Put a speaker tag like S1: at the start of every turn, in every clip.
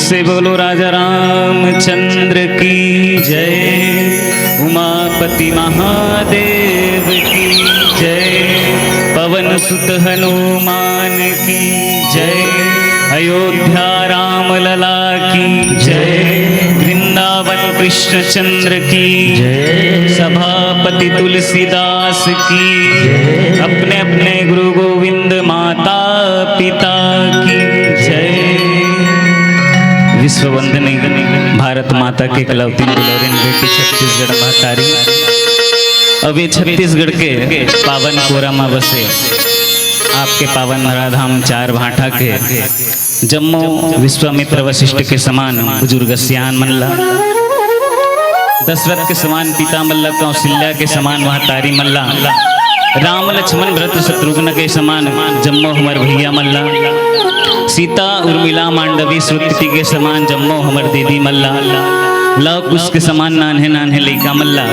S1: से बोलो राजा रामचंद्र की जय, उमापति महादेव की जय, पवन सुत हनुमान की जय, अयोध्या राम लला की जय, वृंदावन कृष्णचंद्र की जय, सभापति तुलसीदास की जय, अपने अपने गुरु गोविंद माता पिता की जय। विश्व वंदनी भारत माता के कलौती दुलारिन बेटी छत्तीसगढ़ महतारी। अब ये छत्तीसगढ़ के पावन कोरामा बसे आपके पावन नराधाम चार भाटा के जम्मू विश्वामित्र वशिष्ठ के समान बुजुर्ग सियान मल्ला, दशरथ के समान पिता मल्ला, कौशल्या के समान महतारी मल्ला, राम लक्ष्मण भरत शत्रुघ्न के समान जम्मो हमर भैया मल्ला, सीता उर्मिला मांडवी श्रुति के समान जम्मो हमर दीदी मल्ला, लव कुश के समान नान्हे नान्हे लइका मल्ला।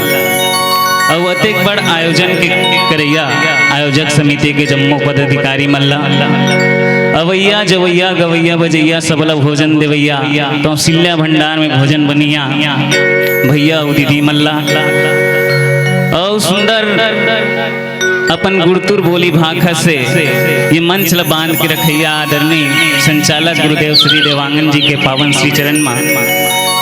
S1: और अतेक बड़ आयोजन के करैया आयोजक समिति के जम्मो पदाधिकारी मल्ला, अवैया जवैया गवैया बजैया सबला भोजन देवैया, कौशल्या भंडार में भोजन बनिया भैया और दीदी मल्ला। और सुंदर अपन गुड़तुर बोली भाखा से ये मंच ल बांध के रखैया आदरणीय संचालक गुरुदेव श्री देवांगन जी के पावन श्री चरण में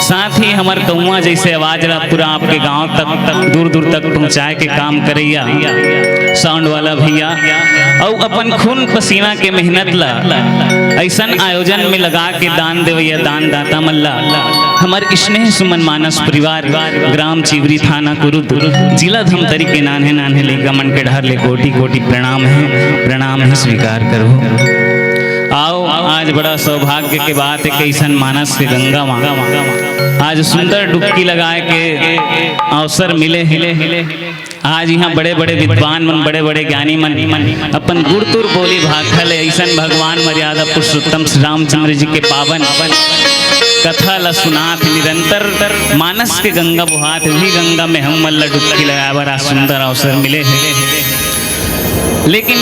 S1: साथ ही हमार कौआ जैसे आवाज ला पूरा आपके गांव तक दूर दूर तक पहुंचाए के काम करैया साउंड वाला भैया, और अपन खून पसीना के मेहनत ला ऐसन आयोजन में लगा के दान देवैया दान दाता मल्ला हमार स्नेह सुमन मानस परिवार ग्राम चिवरी थाना कुरुद जिला धमतरी के नान्हे नान्हे लेगा मन के ढार ले कोटि कोटि प्रणाम है स्वीकार करो। आओ आज बड़ा सौभाग्य के बात है कि ऐसन मानस के गंगा मांगा आज सुंदर डुबकी लगाए के अवसर मिले हिले। आज यहाँ बड़े बड़े विद्वान मन बड़े बड़े ज्ञानी मन अपन गुड़तुर बोली भाखल ऐसन भगवान मर्यादा पुरुषोत्तम श्री रामचंद्र जी के पावन कथा ला सुनात निरंतर मानस के गंगा बुहात भी गंगा में हम मल्ला डुबकी लगाए बड़ा सुंदर अवसर मिले है। लेकिन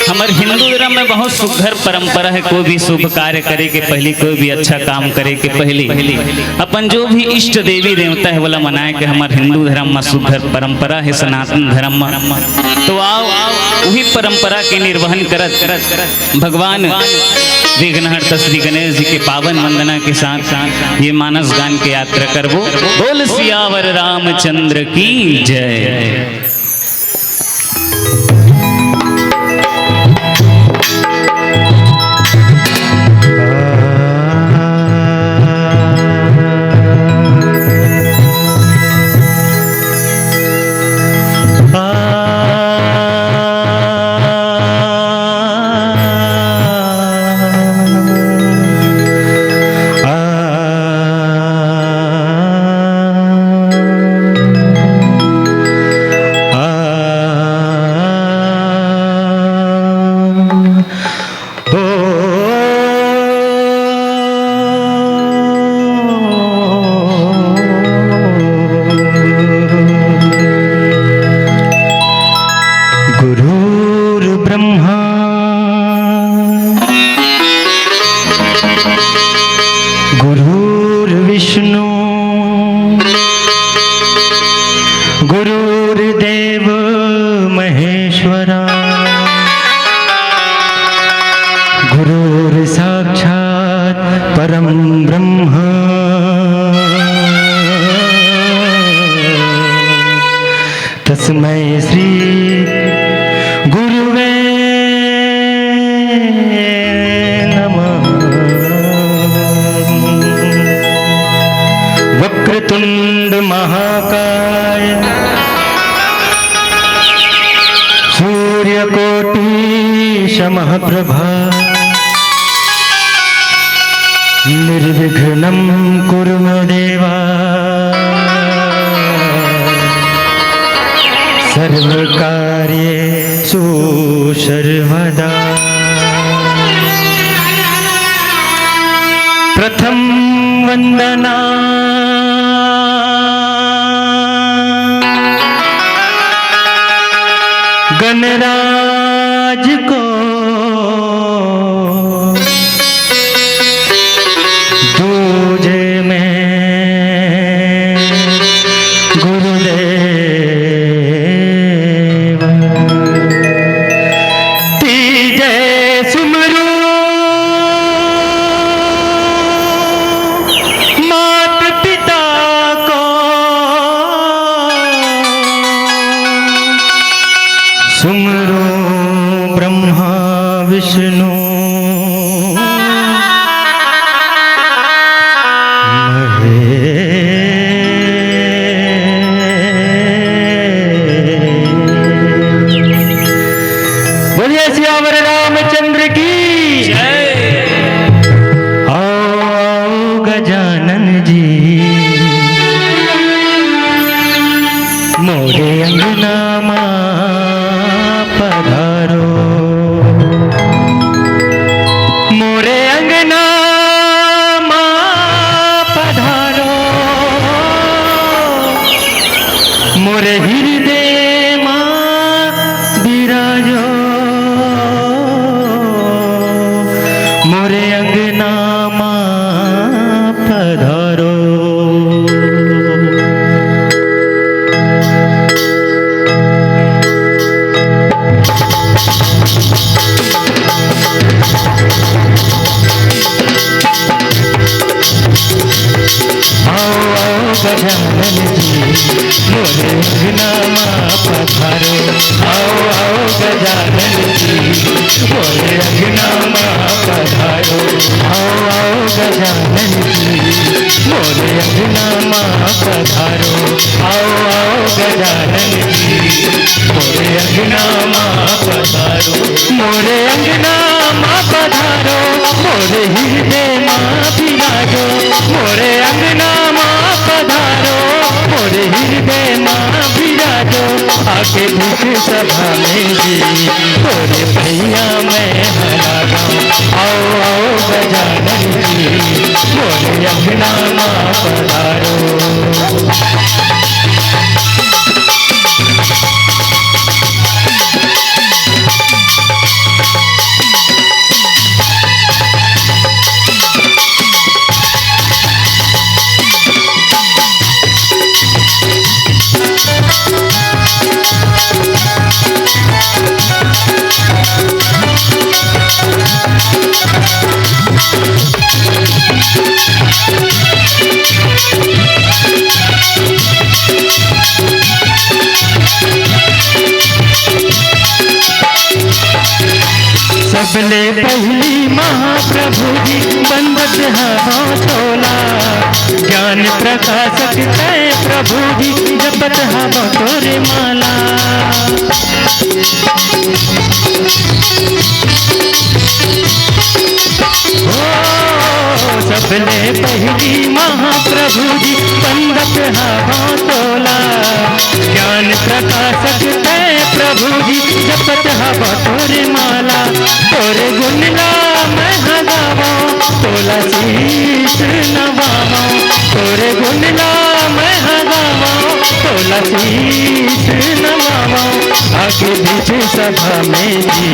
S1: हमारे हिंदू धर्म में बहुत सुघर परंपरा है, कोई भी शुभ कार्य करे के पहले कोई भी अच्छा काम करे के पहले अपन जो भी इष्ट देवी देवता है बोला मनाए के हमारे हिंदू धर्म में सुघर परंपरा है सनातन धर्म में। तो आओ वही परंपरा के निर्वहन करत भगवान विघ्नहर्ता श्री गणेश जी के पावन वंदना के साथ ये मानस गान के यात्रा करबो। बोल सियावर रामचंद्र की जय।
S2: गुरुर्देव महेश्वरा गुरुर् साक्षात् परम ब्रह्म तस्मै श्री गुरुवे नमः। वक्रतुंड महाकाय सूर्यकोटि समप्रभा निर्विघ्नं कुरु मे देवा सर्वकार्येषु सर्वदा। प्रथम वंदना गणराज को दूजे में गुरुदेव तीजे सुमरू मात पिता को सुमरो ब्रह्मा विष्णु बोलिए सियावर रामचंद्र की जय। आओ गजानन जी मोरे अंगना पधारो गजानन जी मोरे अंगना पधारो। आओ गजानन जी मोरे अंगना पधारो। आओ गजानन जी मोरे अंगना पधारो। आओ गजानन जी मोरे अंगना पधारो। मोरे अंगना पधारो मोरे हृदय विराजो। मोरे अंगना पधारो मोरे हृदय विराजो। आके भूख सभा में जी तोरे भैया मैं हरा गाऊं। आओ गजानन जी मोरे अंगना पधारो। सबले पहली महाप्रभु जी बंदत हवा तोला। ज्ञान प्रकाशक है प्रभु जी जपत हवा तोरे माला। सबले पहली महाप्रभु जी बंदत हवा तोला। ज्ञान प्रकाशक है प्रभु जी जपत हवा तोरे माला। तोरे गुणला मैं गावा तोला शीश नवावा। तोरे गुणला मैं गावा तोला शीश नवावा। आगे बीच सभा में जी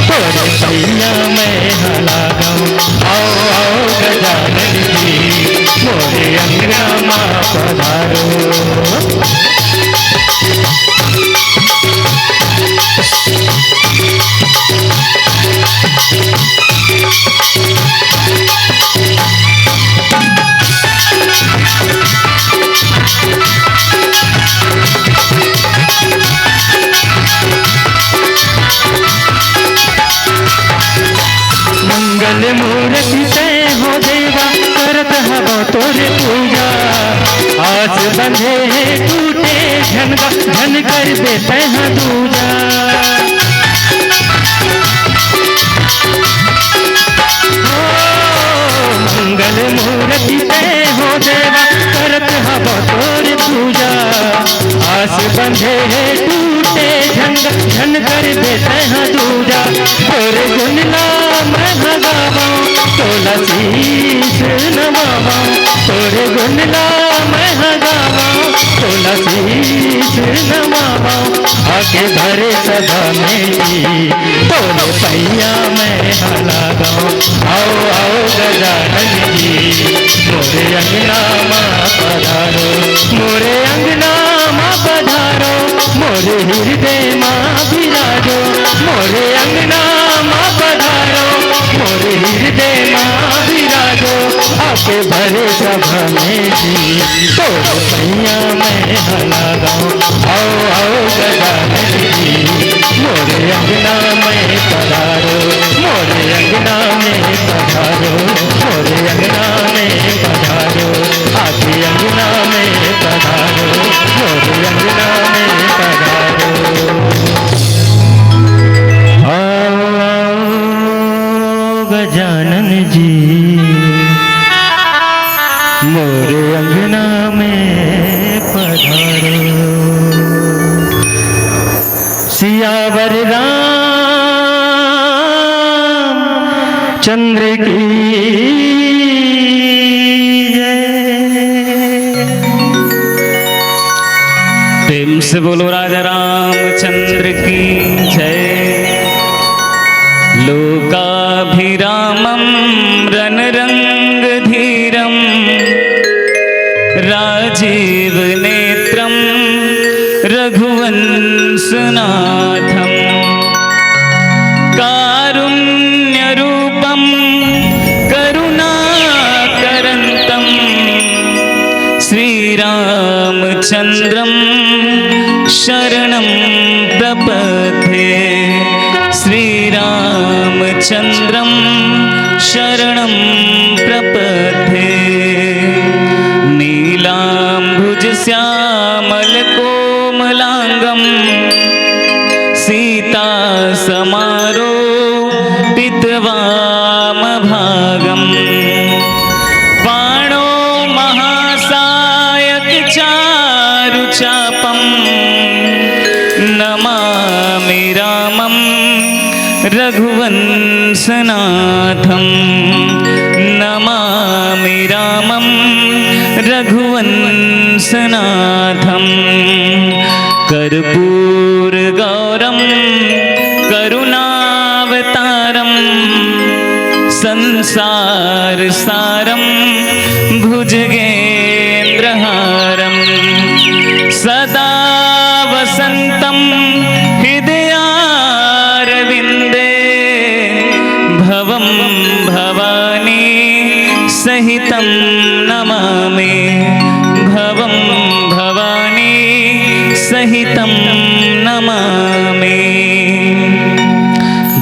S2: तोरे भैया मैं हला गाऊं। आओ गजानन जी मोरे अंगना पधारो। मंगल मूर्ति तय हो देवा करत हवा तोरे पूजा। आस बंधे है टूटे झनका झन कर देते हैं दूजा। मंगल मूर्ति तय हो देवा करत हवा तोरे पूजा। आस बंधे है टूटे झनका झन कर देते हैं दूजा। तोरे गुणला मैं गावा तोला शीश नवावा। तोरे गुणला मैं गावा तोला शीश नवावा। आके भरे सभा में जी तोरे पैया मैं हला गाऊं। आओ गजानन जी मोरे अंगना पधारो। मोरे अंगना पधारो मोरे हृदय विराजो। मोरे अंगना पधारो मोरे हृदय विराजो। आके भरे सभा में जी तोरे भैया मैं हला गाऊं। आओ गजानन जी मोरे अंगना में पधारो। मोरे अंगना में पधारो। मोरे अंगना में पधारो। आके अंगना में पधारो। मोरे अंगना में पधारो। आओ गजानन जी मोरे अंगना में पधारो। सियावर राम चंद्र की जय।
S1: प्रेम से बोलो राजा रामचंद्र की जय। लोकाभिरामं रणरंगधीरं राजीव नेत्रं रघुवंशनाथं कारुण्यरूपं करुणाकरन्तं श्रीराम रामचंद्रम शरणं प्रपद्ये श्री रामचंद्रम शरणं प्रपद्ये नीलांबुज श्यामल कोमलांगम सीता समारोपित वामभागम बाणो महासायक चारुचापम नमामि रामं रघुवंशनाथं नमामि रामं रघुवंशनाथं कर्पूरगौरं करुणावतारं संसारसारं भुजगेन्द्रहारं सदा वसन्तं हृदयारविन्दे भवं भवानी सहितं नमामि भवं भवानी सहितं नमामि।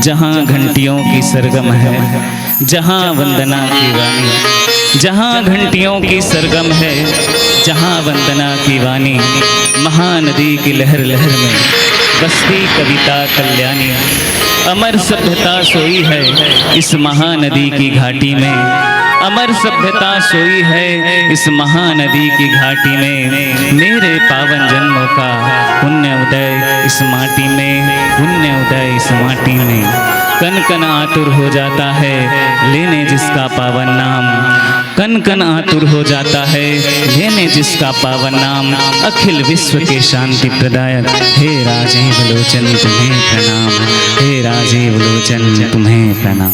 S1: जहाँ घंटियों की सरगम है, जहाँ वंदना की वाणी, जहाँ घंटियों की सरगम है, जहाँ वंदना की वाणी, महानदी की लहर लहर में बसती कविता कल्याणी। अमर सभ्यता सोई है इस महानदी की घाटी में, अमर सभ्यता सोई है इस महानदी की घाटी में। मेरे पावन जन्मों का पुण्य उदय इस माटी में, पुण्य उदय इस माटी में। कन कन आतुर हो जाता है लेने जिसका पावन नाम, कन कन आतुर हो जाता है लेने जिसका पावन नाम। अखिल विश्व के शांति प्रदायक हे राजीव लोचन तुम्हें प्रणाम, हे राजीव लोचन तुम्हें प्रणाम।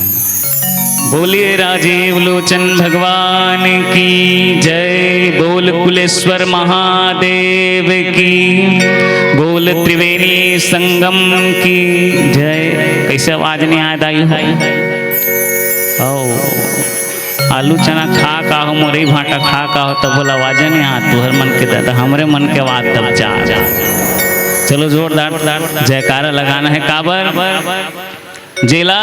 S1: बोलिए राजीव लोचन भगवान की जय, बोल कुलेश्वर महादेव की, बोल त्रिवेणी संगम की जय। कैसे आवाज नहीं आया दाई हो? आलू चना खा का हो, मोरई भाटा खा का हो, तब बोला आवाज नहीं आ तुहर मन के दादा, हमरे मन के आवाज तब जा। चलो जोरदार जयकारा लगाना है। काबर जेला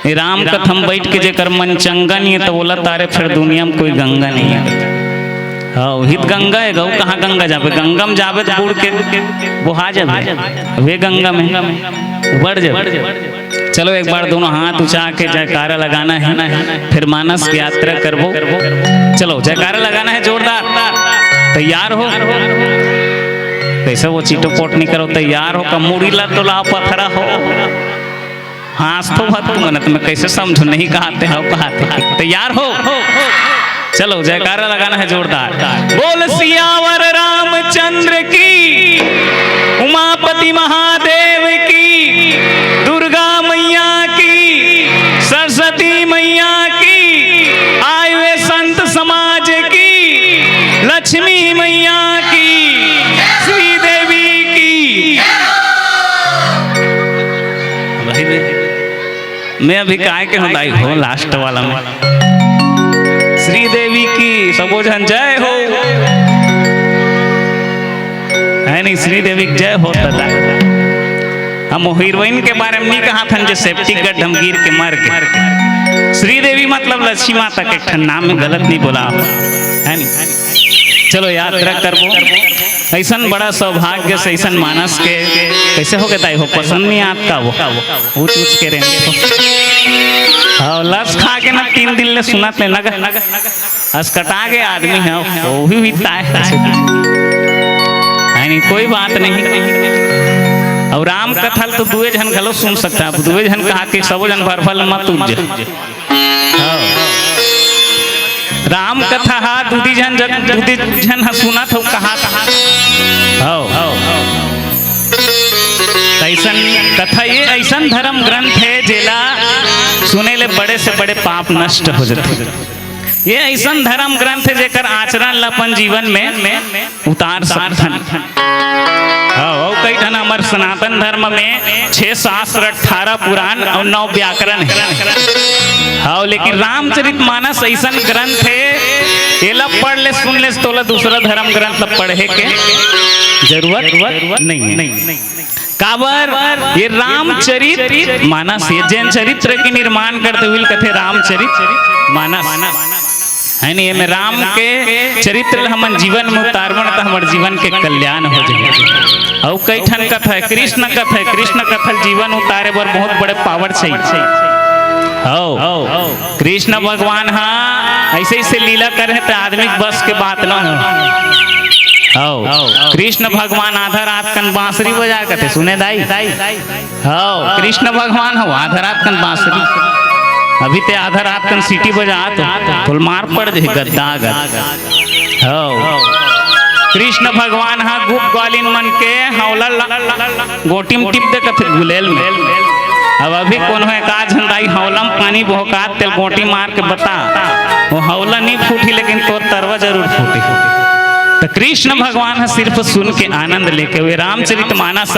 S1: राम कथम बैठ के जेकर मन चंगा नहीं है तो बोला तारे फिर दुनिया में कोई गंगा नहीं है। हाँ हित गंगा है गौ, कहाँ गंगा जाबे? गंगा में जाबे तो बूढ़ के बुहा जाबे, वे गंगा में बढ़ जाबे। चलो एक बार दोनों हाथ उठा के जयकारा लगाना है, फिर मानस की यात्रा करबो। चलो जयकारा लगाना है जोरदार। तैयार हो? कैसे वो चीटो पोट नहीं करो, तैयार हो? का मुड़ी ला तो लाओ पथरा हो, हाँस तो भत मन तुम्हें कैसे समझो, नहीं कहते हो कहते। तैयार हो? चलो जयकारा लगाना है जोरदार। बोल सियावर रामचंद्र की, उमापति महादेव की, दुर्गा मैया की, सरस्वती मैया की, आए हुए संत समाज की, लक्ष्मी मैया की, श्री देवी की। मैं अभी काय के हुदाई हो लास्ट वाला में। श्री देवी की सबो जन जय हो, है नहीं? श्री देवी जय हो। तदा हम हीरोइन के बारे में नहीं कहा था जो सेफ्टी गढ़ हम गिर के मर के। श्री देवी मतलब लक्ष्मी माता के नाम में गलत नहीं बोला, है नहीं? चलो यात्रा करबो। ऐसा बड़ा सौभाग्य से ऐसा मानस के कैसे हो गए हो, पसंद नहीं आपका वो ऊँच ऊँच के रहने हाँ लस खा के ना 3 दिन ले सुनत ले लगा अस्कटा के आदमी है वो भी बीतता है नहीं कोई बात नहीं। और राम कथा तो दुए जन घलो सुन सकता है, दुए जन कहा कि सब जन भरफल मत उज। राम कथा हा दूधी जन सुना तो कहा ऐसन कथा ये ऐसन धर्म ग्रंथ है जेला सुने ले बड़े से बड़े पाप नष्ट हो जाते। ये ऐसा धर्म ग्रंथ है जेकर आचरण अपन जीवन में उतार सकथन। कई ठन हमार सनातन धर्म में 6 शास्त्र 18 पुराण और 9 व्याकरण है। हाँ लेकिन रामचरितमानस ऐसा ग्रंथ है एला पढ़ ले सुन ले तोला दूसरा धर्म ग्रंथ ला पढ़े के जरूरत नहीं है। काबर ये रामचरित मानस ये जैन चरित्र के निर्माण करते हुए कथे रामचरित मानस है नहीं में राम के चरित्र हमन जीवन में उतारवन तो हमारे जीवन के कल्याण हो जाए। और कई ठन कथा है कृष्ण कथा है, कृष्ण कथा जीवन उतारे बर बहुत बड़े पावर चाहिए। हो कृष्ण भगवान हाँ ऐसे ऐसे लीला करे तो आदमी बस के बात ना हो। कृष्ण भगवान आधा रात कन बांसुरी बजा करते सुने दाई हो। कृष्ण भगवान हो आधा रात कन बांसुरी, अभी ते आधा रात कन सीटी बजा तो मार पड़ जाए गद्दा हो। कृष्ण भगवान हाँ गुप ग्वालिन मन के हौला गोटी में टिप दे कथे गुलेल में। अब अभी कौन है का झंडाई हौला में पानी बहका तेल गोटी मार के बता वो हौला नहीं फूटी लेकिन तो तरवा जरूर फूटी। तो कृष्ण भगवान सिर्फ सुन के आनंद लेके हुए रामचरित मानस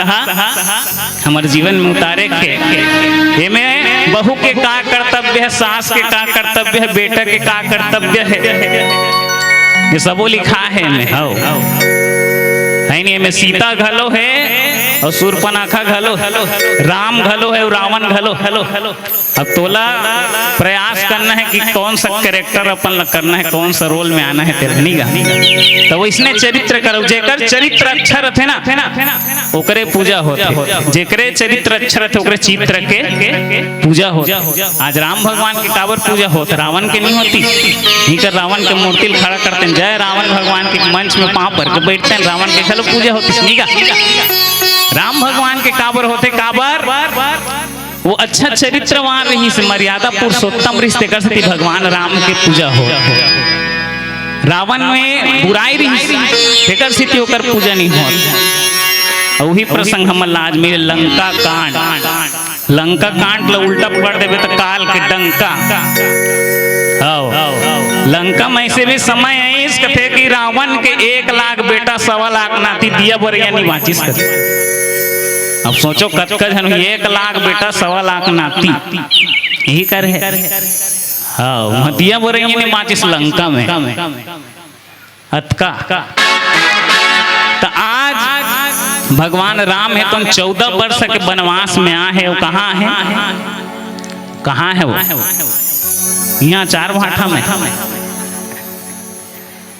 S1: हमारे जीवन में उतारे के में बहू के का कर्तव्य है, सास के का कर्तव्य है, बेटा के का कर्तव्य है, ये सबो लिखा है में हो है नहीं में सीता घलो है और सूर्पनखा घलो, राम घलो है और रावण घलो। अब तोला प्रयास करना है कि कौन सा कैरेक्टर अपन करना है, कौन सा रोल में आना है तेरे नहीं गा। तो इसने चरित्र करो जेकर चरित्र अच्छा रहते ना ओकरे पूजा होते, जेकरे चरित्र अच्छा रहते ओकरे चित्र के पूजा होते। आज राम भगवान के काबर पूजा होते, रावण के नहीं होती। नहीं कर रावण के मूर्ति खड़ा करते जय रावण भगवान के मंच में पाँव भर के बैठते हैं, रावण के खलो पूजा होती नहीं गा। राम भगवान के काबर होते, काबर वो अच्छा चरित्रवान रही से मर्यादा पुरुषोत्तम रिश्ते कर सकती भगवान राम के पूजा हो। रावण में बुराई रही तेकर स्थिति होकर पूजा नहीं हो। वही प्रसंग हम आज मेरे लंका कांड ला उल्टा पड़ देवे तो काल के डंका। लंका में ऐसे भी समय है इस कथे कि रावण के 1 लाख बेटा 1.25 लाख नाती दिया बरिया नहीं वाचिस कर। अब सोचो कतका जन 1 लाख बेटा 1.25 लाख नाती यही करे हाँ दिया बरिया नहीं वाचिस लंका में अतका। तो आज भगवान राम है तुम 14 वर्ष के वनवास में आए हो। कहाँ है वो यहाँ 4 भाठा में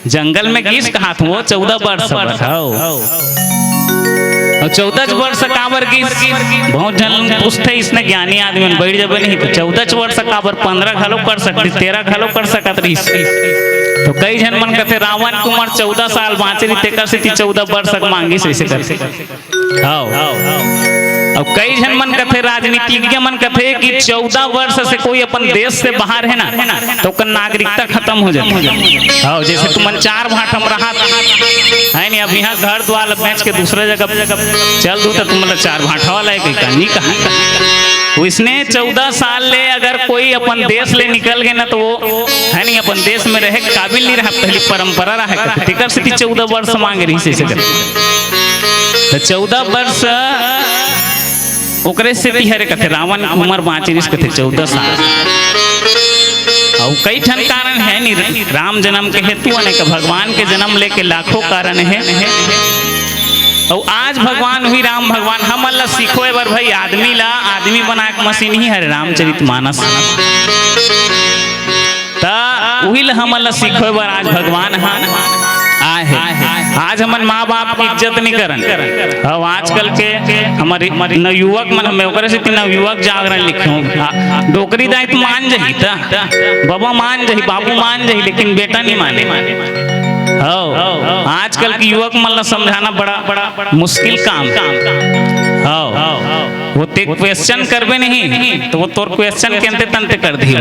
S1: जंगल में किस कहा था वो 14 वर्ष और 14 वर्ष काबर की बहुत जन पूछते इसने ज्ञानी आदमी बैठ जब नहीं तो 14 वर्ष काबर 15 घलो कर सकती 13 घलो कर सकत रही। तो कई जन मन कहते रावण की उम्र 14 साल बाँचे रही तेकर से 14 वर्ष मांगी से करते और कई जन मन कहते राजनीतिज्ञ मन कहते कि 14 वर्ष से कोई अपन देश से बाहर है ना तो कर नागरिकता खत्म हो जाती। हाँ जैसे तुमन 4 भाठम रहा है नहीं अब यहाँ घर द्वार बेच के दूसरे जगह चल दो तो तुम 4 भाठा वाला है कहीं कहा। इसने 14 साल ले अगर कोई अपन देश ले निकल गए ना तो वो है नहीं अपन देश में रहे काबिल नहीं रहा। पहली परंपरा रहा टिकर से 14 वर्ष मांग रही से 14 वर्ष ओकरे से हरे कथे रावण उम्र बाँचे कथे 14 साल। और कई ठन कारण है नहीं राम जन्म के हेतु अनेक भगवान के जन्म लेके लाखों कारण है। और आज भगवान हुई राम भगवान हम अल्लाह सीखो बर भाई आदमी बना के मशीन ही है रामचरित मानस वही हम अल्लाह सीखो बर आज भगवान आज हमारे माँ बाप की इज्जत नहीं करन। अब आजकल के हमारे नवयुवक मन में ओकरे से नवयुवक जागरण लिखे डोकरी दाई तो मान जही बाबा मान जही बाबू मान जही लेकिन बेटा नहीं माने। आजकल के युवक मन समझाना बड़ा मुश्किल काम। वो ते क्वेश्चन करबे नहीं तो वो तोर क्वेश्चन के अंते तंते कर दियो।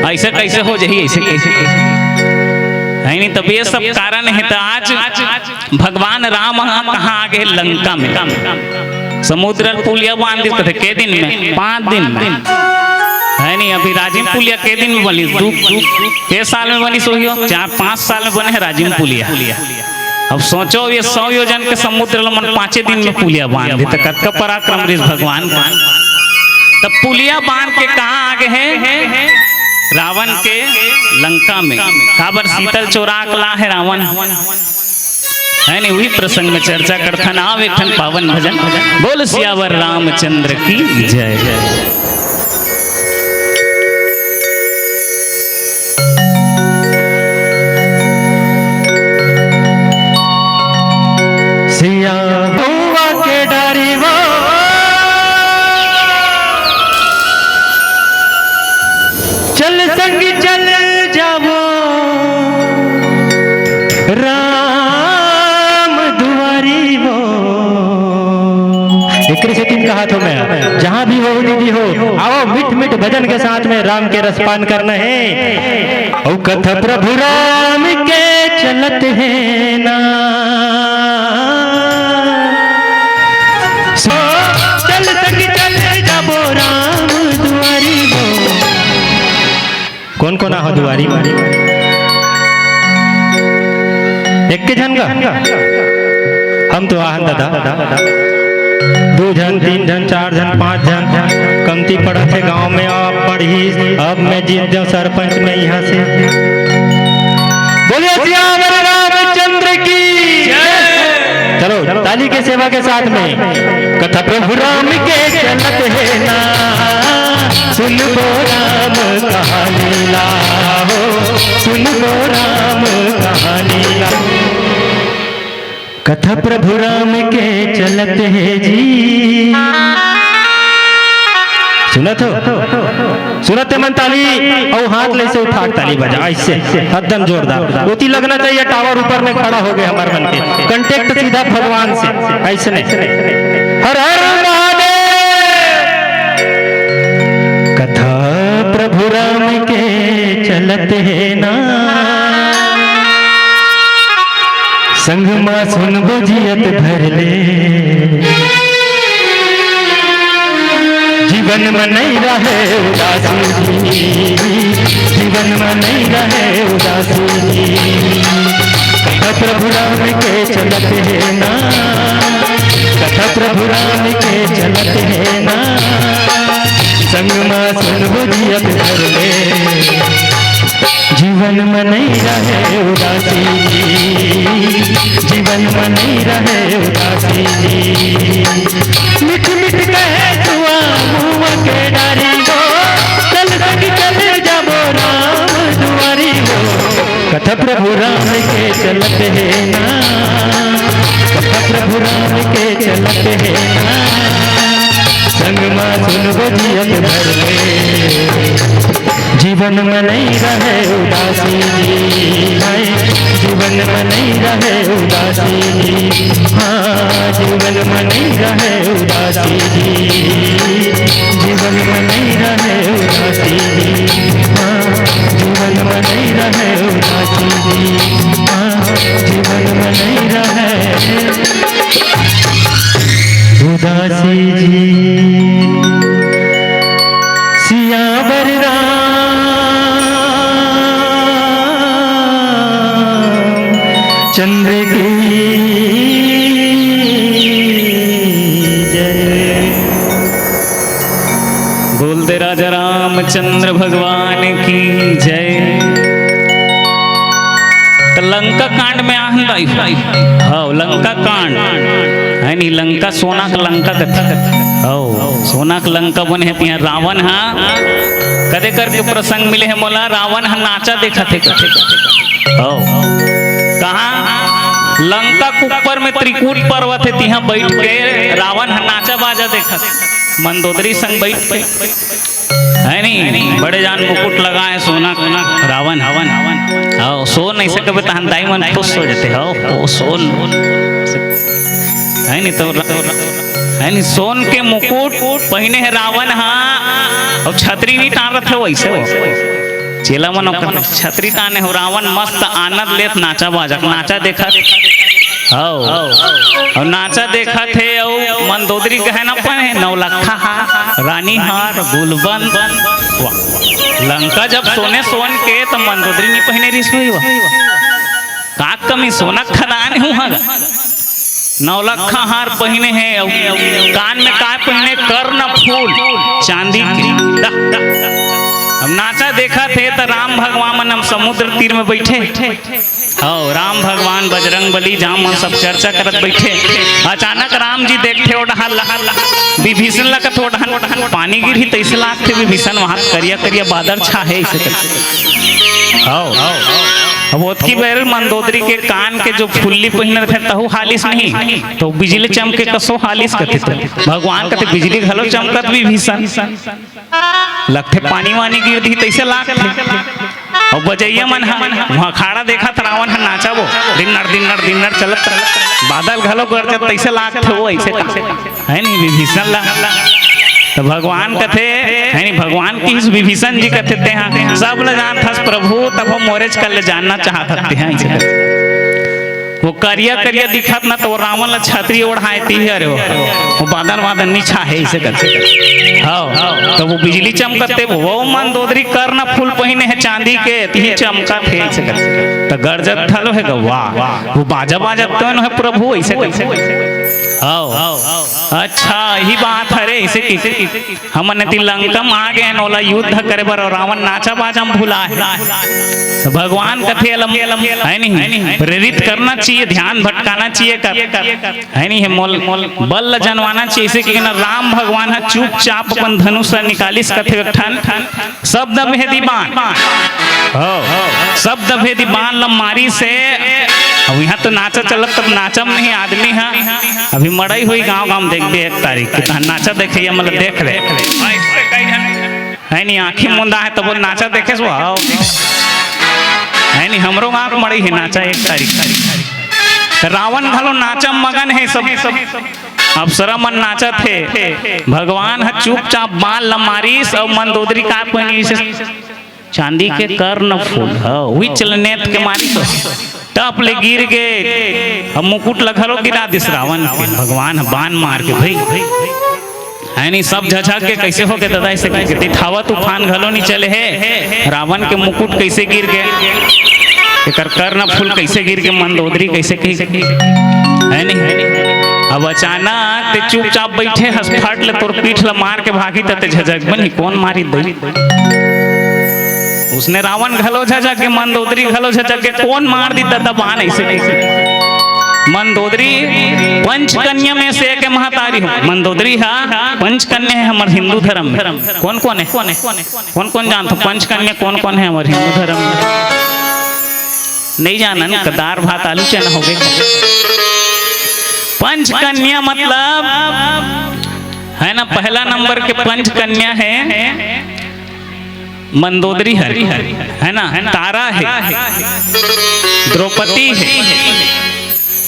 S1: ऐसे कैसे हो जाही ऐसे कैसे नहीं तब ये सब कारण है। तो आज भगवान राम कहाँ आगे लंका में समुद्र पुलिया बांध दी के दिन में 5 दिन में है नहीं। अभी राजीव पुलिया के दिन में बनी 2 साल में बनी सोही 4-5 साल में बने है राजीव पुलिया। अब सोचो ये 100 योजन के समुद्र मन 5 दिन में पुलिया बांध दी तो कतका पराक्रम भगवान का। तब पुलिया बांध के कहाँ आगे है रावण के लंका में काबर शीतल चोरा कला है रावण है नहीं, वही प्रसंग में चर्चा करता ना एक ठन पावन भजन। बोल सियावर रामचंद्र की जय।
S2: सिया हुआ के डारी वो चल संग चल जाओ राम दुआरी वो। एक सेकंड कहा तो मैं, जहां भी हो दीदी हो आओ मिठ मिठ भजन के साथ में राम के रसपान करना है। औ कथा प्रभु राम के चलत है ना, चल संग चल जाबो राम दुआरी वो। कौन कौन आहो दुआरी मारी एक के झन हम तो आहन दादा 2 जन 3 जन 4 जन 5 जन कमती पड़ा थे गांव में। अब पढ़ी अब मैं जीत जाऊं सरपंच में यहाँ से। बोलिए सियावर रामचंद्र की चलो ताली के सेवा के साथ में। कथा प्रभु राम के चलत है ना, सुन बो राम कहानी ला हो, सुन बो राम कहानी ला। कथा प्रभु राम के चलत है जी, सुनत हो सुनते मन ताली और हाथ ले से उठा ताली बजा ऐसे एकदम जोरदार। रोटी लगना चाहिए टावर ऊपर में खड़ा हो गए हमारे मन के कंटेक्ट सीधा भगवान से ऐसे नहीं। हर हर महादेव। कथा प्रभु राम के चलत है ना, संग मां सुन बुझियत भर ले। जीवन में नहीं रहे उदासी, जीवन में नहीं रहे उदासी। कथा प्रभु राम के चलत है ना, कथा प्रभु राम के चलत है ना, संग मां सुन बुझियत भर ले। जीवन में नहीं रहे उदासी, जीवन में नहीं रहे उदासी। मिठ मिठ कहे तुआ मुआ के डारी वो, चल संग चल जाबो राम दुआरी वो। कथा प्रभु राम के चलत है ना, कथा प्रभु राम के चलत है ना, संग मां सुन बुझियत भर ले। जीवन में नहीं रहे उदासी, जीवन में नहीं रहे उदासी। हाँ जीवन में नहीं रहे उदासी, जीवन में नहीं रहे उदासी। हाँ जीवन में नहीं रहे उदासी, हाँ जीवन में नहीं रहे उदासी जी। सियावर चंद्र की जय।
S1: बोल दे राजा रामचंद्र भगवान की जय। तो लंका कांड में आहन हाँ लंका कांड है नहीं, लंका सोना का लंका सोना का लंका बने है तिहां रावण हाँ कदे करके प्रसंग मिले है मोला। रावण हाँ नाचा देखा थे कहाँ लंका के ऊपर में त्रिकूट पर्वत है तिहां बैठ के रावण हाँ नाचा बाजा देखा मंदोदरी संग बैठ पे है नहीं। बड़े जान मुकुट लगा है सोना रावण हवन हाँ सोन ऐसे कभी तहन दाई मन खुश हो जाते हो सोन है नहीं। तो है नहीं सोन के मुकुट पहने है रावण हाँ और छतरी नहीं तान रखे वैसे चेला मन छतरी ताने हो। रावण मस्त आनंद लेत नाचा बाजा नाचा देखा और नाचा देखा थे और मंदोदरी गहना पहने 9 लखा रानी हार गुलबन। लंका जब सोने सोन के तो मंदोदरी नहीं पहने रही सोई का कमी सोना खदान हूँ 9 लखा हार पहने हैं कान में का पहने कर्ण फूल चांदी की नाचा देखा थे तो राम भगवान मन हम समुद्र तीर में बैठे और राम भगवान बजरंग बली जाम मन सब चर्चा करत बैठे। अचानक राम जी देखते ओढ़ाल विभीषण लगत ओढ़ान पानी गिरी तैसे लागते विभीषण वहां करिया करिया बादल छा है ऐसे अब ओतकी बेर मंदोदरी के कान के जो फुल्ली पहिन थे तहु हालिस नहीं तो बिजली चमके कसो हालिस कथे भगवान कथे बिजली घलो चमकत विभीषण लगते पानी वानी गिर दी तैसे लागते। और बजैया मन वहाँ खाड़ा देखा था रावण नाचा वो दिन चलत बादल घलो गरजत तैसे लागते वो ऐसे है नहीं विभीषण ला तो भगवान कथे है नहीं भगवान की विभीषण जी कथे ते हाँ सब ल जान था प्रभु तब हम मोरेज कर ले जानना चाहते हैं ऐसे वो करिया करिया दिखत ना तो रावण ला छतरी ओढ़ाती है अरे वो बादल नीचा है ऐसे करते हाँ तो वो बिजली चमकते वो मंदोदरी करना फूल पहिने है चांदी के ती चमका थे ऐसे करते तो गरजत थलो है वाह वो बाजा तो है प्रभु ऐसे करते अच्छा यही बात है रे ऐसे की हमने ती लंका में आ गए नोला युद्ध करे बर और रावण नाचा बाजा में भूला है तो भगवान कथे है नहीं प्रेरित करना चाहिए ध्यान भटकाना चाहिए है नहीं है मोल बल जनवाना चाहिए इसे कि ना राम भगवान है चुपचाप अपन धनुष निकालिस कथे ठन शब्द भेदी बाण शब्द भेदी बाण ल मारी से अब यहाँ तो नाचा चलत तब नाचम नहीं आदमी है अभी मड़ई हुई गांव देख दे 1 तारीख की नाचा देखे मतलब देख ले है नहीं आँखी मुंदा है तो वो नाचा देखे सो है नहीं हमरो गाँव मड़ई है नाचा 1 तारीख रावण घलो नाचा मगन है सब अप्सरा मन नाचा थे भगवान है चुपचाप बाल लमारी सब मंदोदरी का पहनी चांदी के कर्ण फूल वही चलनेत के मारी तो टप ले गिर गए अब मुकुट लगलो गिरा दिस रावण भगवान बाण मार के भाई है नहीं सब झझक के कैसे हो गए दादा ऐसे कहते थावा तूफान घलो नहीं चले है रावण के मुकुट कैसे गिर गए एक कर्ण फूल कैसे गिर के मंदोदरी कैसे कही है नहीं अब अचानक ते चुपचाप बैठे हसफाट ले तोर पीठ ला मार के भागी तते झझक बनी कौन मारी दई उसने रावण घलो झझक के मंदोदरी घलो झझक के कौन मार दी दादा बाण ऐसे मंदोदरी पंचकन्या में से एक महतारी हो मंदोदरी हाँ पंचकन्या है हमारे हिंदू धर्म में कौन कौन जानते पंचकन्या कौन है हमारे हिंदू धर्म में नहीं जानन दाल भात आलू चना हो गए पंचकन्या मतलब है ना पहला नंबर के पंचकन्या है मंदोदरी है ना तारा है द्रौपदी है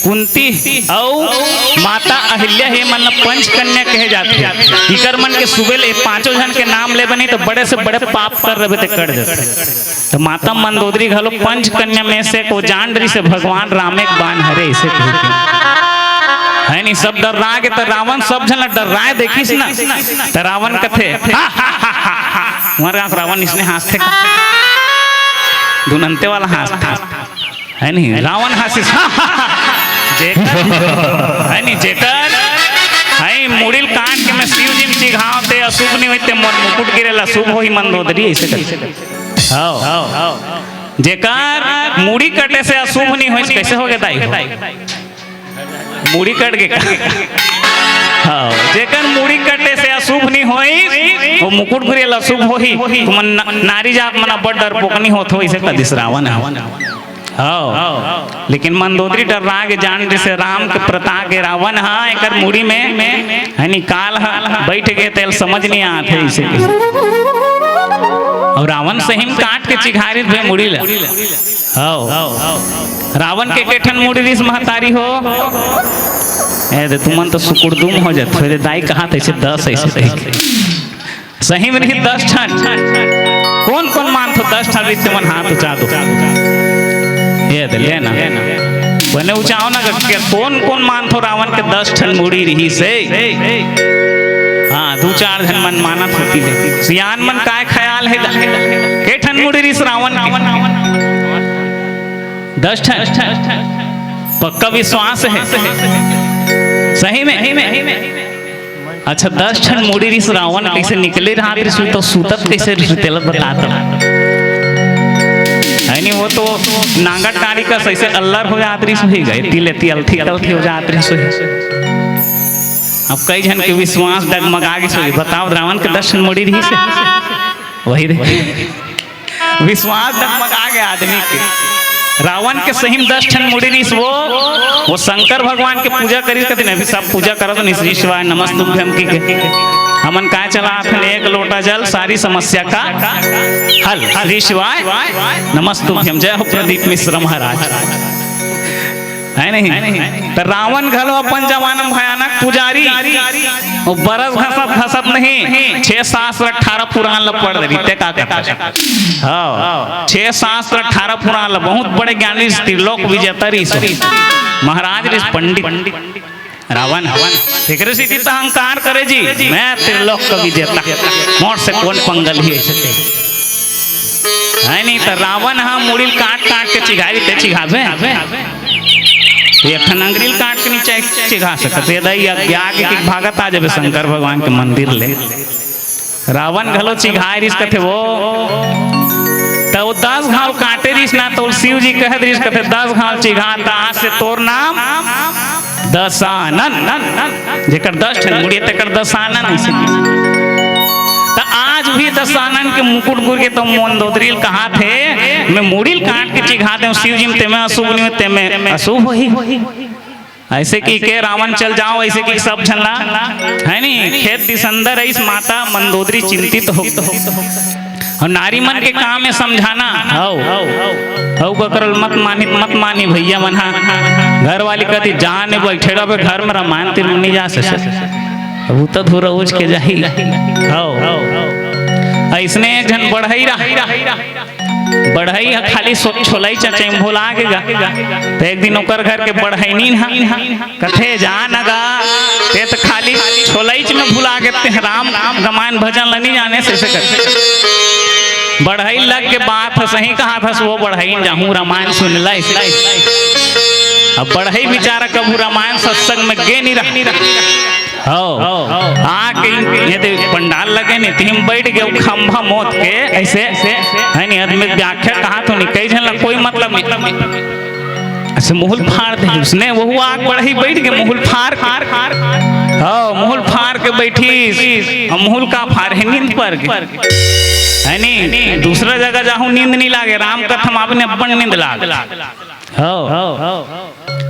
S1: कुंती और माता अहिल्या है मतलब पंचकन्या कहे जाते हैं इकर मन के सुबेल 5 जन के नाम ले बनी तो बड़े से बड़े पाप कर रहे थे कर देते तो माता मंदोदरी घलो पंचकन्या में से को जान रही से भगवान राम एक बाण हरे इसे है नहीं सब डर रहा तो रावण सब जन डर रहा है देखिस ना तो रावण कथे रावण इसने हंसते दुनंते वाला हंसता है नहीं रावण हंसिस है नहीं जेकर है मुड़िल काट के मैं शिव जी में चिघावते अशुभ नहीं होते मुकुट गिरेला शुभ हो ही मंदोदरी ऐसे जेकर मुड़ी कटे से अशुभ नहीं हो कैसे हो गया मुड़ी कट के जेकर मुड़ी कटे से अशुभ नहीं होई वो मुकुट गिरेला शुभ हो ही नारी जात मना बड़ डरपोकनी होत हो इसे कदिस रावण लेकिन मंदोदरी डर रहा के जान जैसे राम के प्रताप के रावण हाँ एक मुड़ी में है निकाल बैठ गए तेल समझ नहीं आते इसे और रावण सही में काट के चिघारित भे मुड़ी ला रावण के केठन मुड़ी रिस महतारी हो ए तुमन तो सुकुरदुम हो जात फिर दाई कहा थे 10 ऐसे सही में नहीं 10 ठन कौन मान तो 10 ठन रिस मन हाथ उठा दो ये दे लेना बने उचाओ ना के कौन मान तो रावण के 10 ठन मुड़ी रही से हाँ 2-4 जन मन माना होती है सियान मन काय ख्याल है के ठन मुड़ी रिस रावण 10 ठन पक्का विश्वास है सही में अच्छा 10 ठन मुड़ी रिस रावण कैसे निकले रहा रिस तो सूतत कैसे रिस तेल बताता है नहीं वो तो नांगा टाड़ी का सही से अल्लर हो जात रिस ही गए तिलेती अलथी तलथी हो जात रिस अब कई जन के विश्वास डगमगा गए बताओ रावण के 10 ठन मुड़ी रिस वही विश्वास डगमगा गया आदमी के रावण के सही में 10 ठन मुड़ी रिस वो शंकर भगवान के पूजा करी कहते अभी सब पूजा करो तो निश्री शिवाय नमस्तुभ्यम की हमन का चला एक लोटा जल सारी समस्या का हल श्री शिवाय नमस्तुभ्यम जय हो प्रदीप मिश्र महाराज है नहीं तो रावण घलो अपन जमाना भयानक पुजारी वो बरस घसत घसत नहीं 6 शास्त्र 18 पुराण ल पढ़ रही ते का करता हाँ 6 शास्त्र 18 पुराण ल बहुत बड़े ज्ञानी त्रिलोक विजेता महाराज ऋषि पंडित रावण फिक्र सीधी तो अहंकार करे जी मैं त्रिलोक का विजेता मोर से कौन पंगल ही है नहीं तो रावण हाँ मुड़िल काट काट के चिघाई ते चिघावे एक अंग्रील काट के नीचे चिघा सकते आगे भागत आ जाए शंकर भगवान के मंदिर ले रावण घलो चिघाए रिस कथे वो तो 10 घाव काटे रिस ना तो शिव जी कह रिस कथे 10 घाव चिघाता आज से तोर नाम दशानन जेकर 10 ठन मुड़ी तेकर दशानन तो आज भी दशानन के मुकुट गुर के तो मंदोदरी कहा थे मैं मुड़ील काट के चिघा दे शिव जी में अशुभ नहीं ते में अशुभ ही ऐसे की के रावण चल जाओ ऐसे की सब झल्ला है नहीं खेत दिसंदर इस माता मंदोदरी चिंतित हो और नारी मन के काम में समझाना हौ बकरल मत मानी भैया मना घर वाली कहती जाने बैठे रहो घर में रामायण तीर नहीं जा सके वो तो धुरा उज के जाही ऐसने जन बढ़ई खाली छोलाई चचे भुला के तो एक दिन ओकर घर के बढ़ई नी कथे जानगा ते तो खाली छोलाई में भुला के राम रामायण भजन नहीं जाने से करते बढ़ई लग के बात सही कहा था वो बढ़ई जाऊं रामायण सुन ला अब बढ़ई बेचारा कबू रामायण सत्संग में गे नहीं रहा पंडाल लगे नहीं तीन बैठ गए खंभा मोत के ऐसे है नहीं आदमी व्याख्या कहा तो नहीं कई जन कोई मतलब नहीं ऐसे मुहुल फाड़ दे उसने वो आग बढ़ी बैठ गए मुहुल फाड़ मुहुल फाड़ के बैठी मुहुल का फाड़ है नींद पर है नहीं दूसरा जगह जाऊं नींद नहीं लागे राम कथा आपने अपन नींद लाग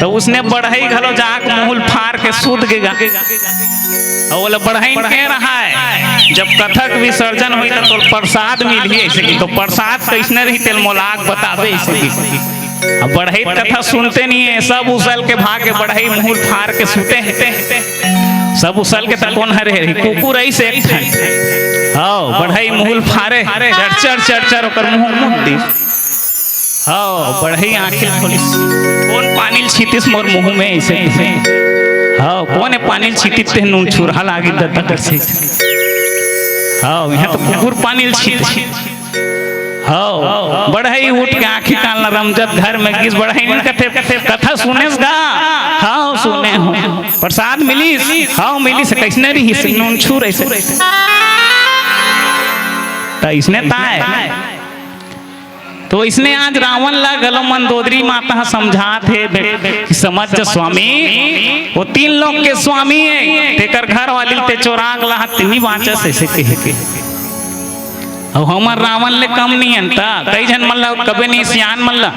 S1: तो उसने बढ़ई घलो जाक मुहुल फाड़ के सूत गेगा और बढ़ई कह रहा है जब कथक विसर्जन हुई तो प्रसाद मिली ऐसे की तो प्रसाद कैसने रही तेल मोलाक बतावे ऐसे की अब बढ़ई कथा सुनते नहीं है सब उसल के भागे बढ़ई मुहुल फाड़ के सूते हैं सब उसल के तक कौन हरे कुकुर ऐसे एक बढ़ई मुहुल फाड़े चर ओकर मुंह दी बढ़ई आंखें खोलिस कौन पानी छीतिस मोर मुंह में ऐसे कौन है पानी छीतित ते नून छुरहा लागी दत्ता से यहाँ तो कुकुर पानी छीत बढ़ई उठ के आंखें कालना रमजत घर में गिस बढ़ई नहीं कथे कथा सुनेस गा सुने हो प्रसाद मिलीस मिलीस कैसने रही नून छुर ऐसे तो इसने ताए तो इसने आज रावण ला गलो मंदोदरी माता समझा थे समझ स्वामी वो 3 लोग के स्वामी है तेकर घर वाली ते चोराग ला तिनी बाँचा से के अब हमार रावण ले कम नहीं है कई जन मन ला कभी नहीं सियान मन ला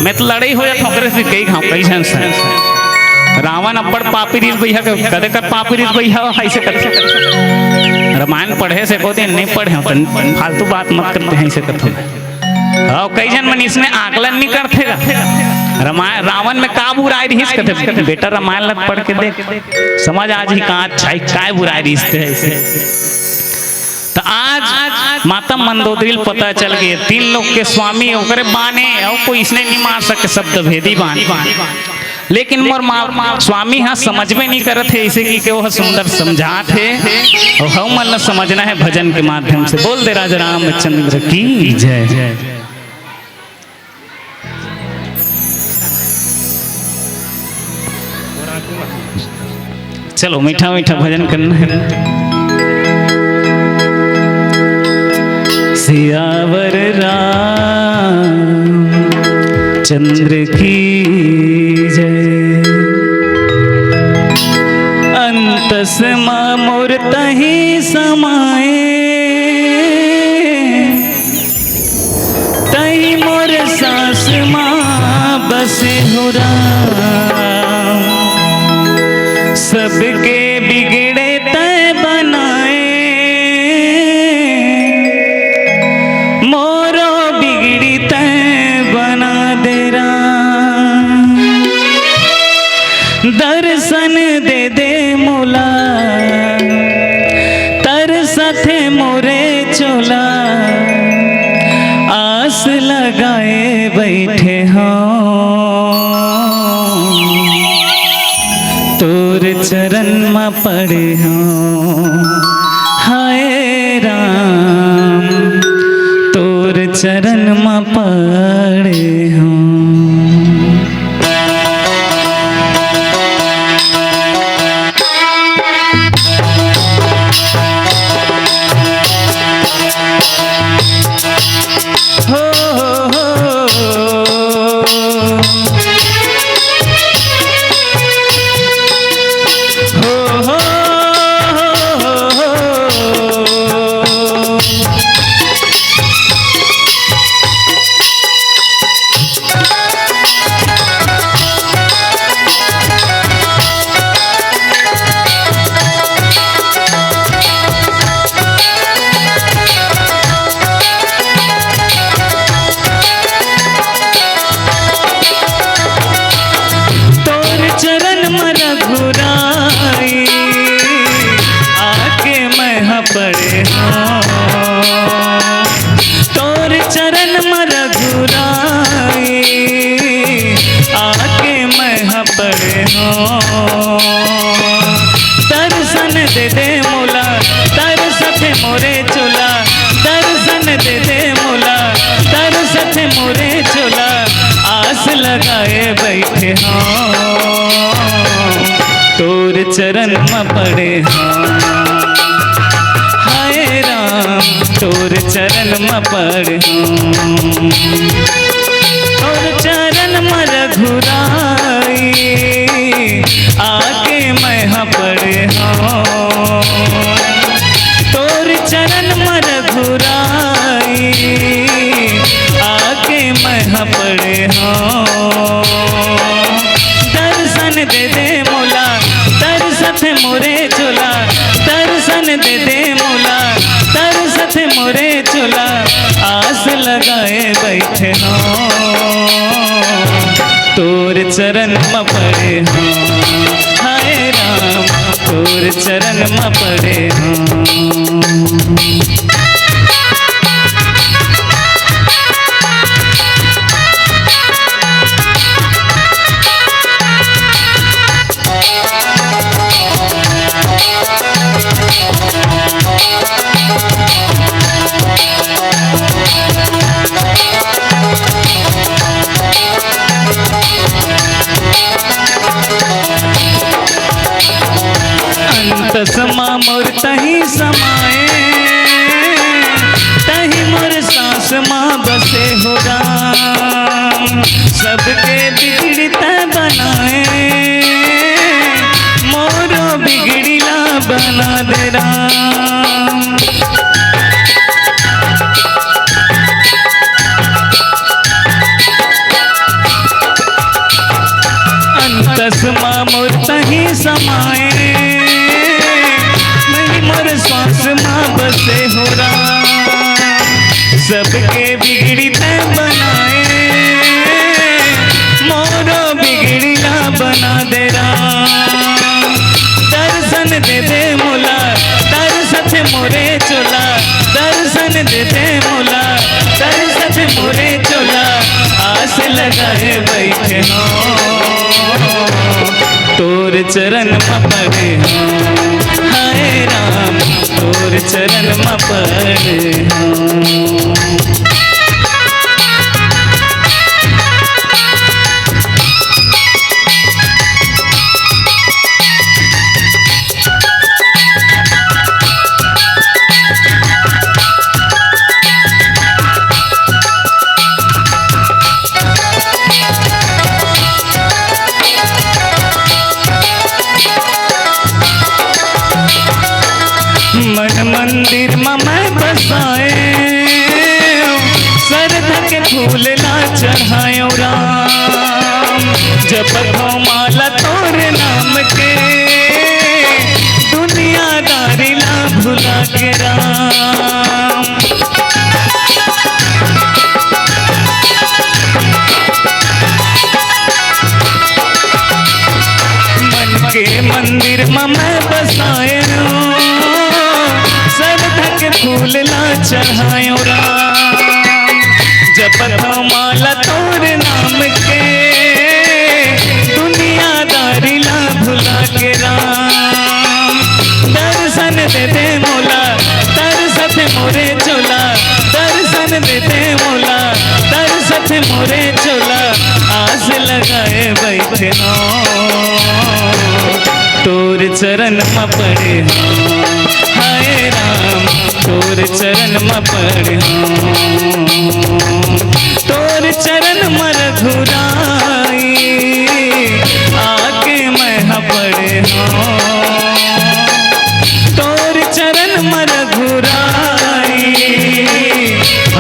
S1: मैं तो लड़ाई हो जाता ओकरे से कई जन से रावण अब्बड़ पापी रिस भैया कदे कर पापी रिस भैया ऐसे करते रामायण पढ़े से को दिन नहीं पढ़े फालतू बात मत करते हैं ऐसे करते कई जन मन इसने आकलन नहीं करते रावण में का बुराई रही कहते बेटा रामायण पढ़ के देख समझ आज ही कहाँ अच्छा काय बुराई रही ऐसे तो आज माता मंदोदरी पता चल गए 3 लोग के स्वामी ओकरे बाने और कोई इसने नहीं मार सके शब्द भेदी बान लेकिन मोर स्वामी हाँ समझ में नहीं करते थे इसे की वो सुंदर समझा थे और हम मतलब समझना है भजन के माध्यम से बोल दे राजा रामचंद्र की जय। चलो मीठा मीठा भजन करना है। सियावर रामचंद्र की जय। अंतस माँ मोर तहीं समाए, तहीं मोर सास माँ बसे हो राम। सबके बिगड़े तय बनाए, मोरो बिगड़ी तय बना दे राम। दर्शन दे दे मोला, तरसथे मोरे चोला। आस लगाए बैठे हों, तोर चरण में पड़े हों। हाय राम तोर चरण में पड़े हों। पड़े हों, तोर चरण में रघुराई। आके मैं पड़े हों, दर्शन दे दे मोला, तरसथे मोरे चोला। दर्शन दे दे मोला, तरसथे मोरे चोला। आस लगाए बैठे हों, तोर चरण में पड़े हों। तोर चरण में पड़े हों, तोर चरण में रघुराई। आके मैं पड़े हों, तोर चरण में रघुराई। आके मैं पड़े हों, दर्शन दे दे मोला, तरसथे मोरे चोला। दर्शन दे दे मोला, तरसथे मोरे चोला। आस लगाए बैठे हों, तोर चरण में पड़े हों। हाय राम तोर चरण में पड़े हों। अंतसमा मोर तहीं समाए, तहीं मोर सास माँ बसे हो राम। सबके बिगड़ता बनाए, मोरो बिगड़ीला बना दे राम। अंतसमा मोर तहीं समाए, मोर सास माँ बसे हो राम। सबके बिगड़ी तय बनाए, मोरो बिगड़ीला बना दे राम। दर्शन दे दे मोला, तरसथे मोरे चोला। दर्शन दे दे मोला, तरसथे मोरे चोला। आस लगाए बैठे हों, तोर चरण में पड़े हों। हाय राम तोर चरण में पड़े हों। बसाए सरधा के फूल ला चढ़ायो राम जपत हो माला तोरे नाम के दुनियादारी ला भुला के राम मन के मंदिर में मैं बसाए सरधा के फूल ला चढ़ायो राम जपत हो माला तोरे नाम के दुनियादारी ला भुला के राम दर्शन दे दे मोला तरसत मोरे चोला दर्शन दे दे मोला तरसत मोरे चोला आस लगाए बैठे हो तोर चरण में पड़े हो हाय राम तोर चरण में पड़े हो तोर चरण में रघुराई आके मैं पड़े हो तोर चरण में रघुराई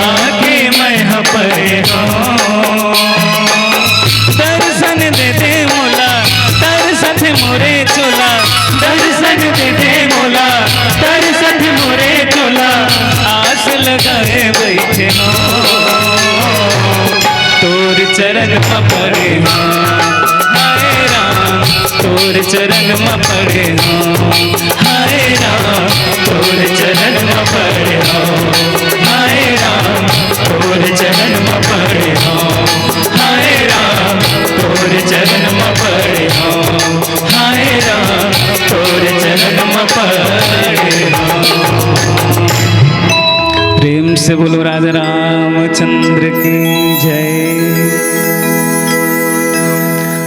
S1: आके मैं पड़े हो दर्शन दे दे मोला तरसत मोरे चोला दर्शन दे दे मोला तरसत मोरे चोला आस लगाए बैठे हो तोर चरण में पड़े हो हाय राम तोर चरण में पड़े हो हाय राम तोर चरण में पड़े हो हाय राम तोर चरण में पड़े हो हाय राम तोर चरण में पड़े हो हाय राम तोर चरण में पड़े हो प्रेम से बोलो राजा रामचंद्र की जय।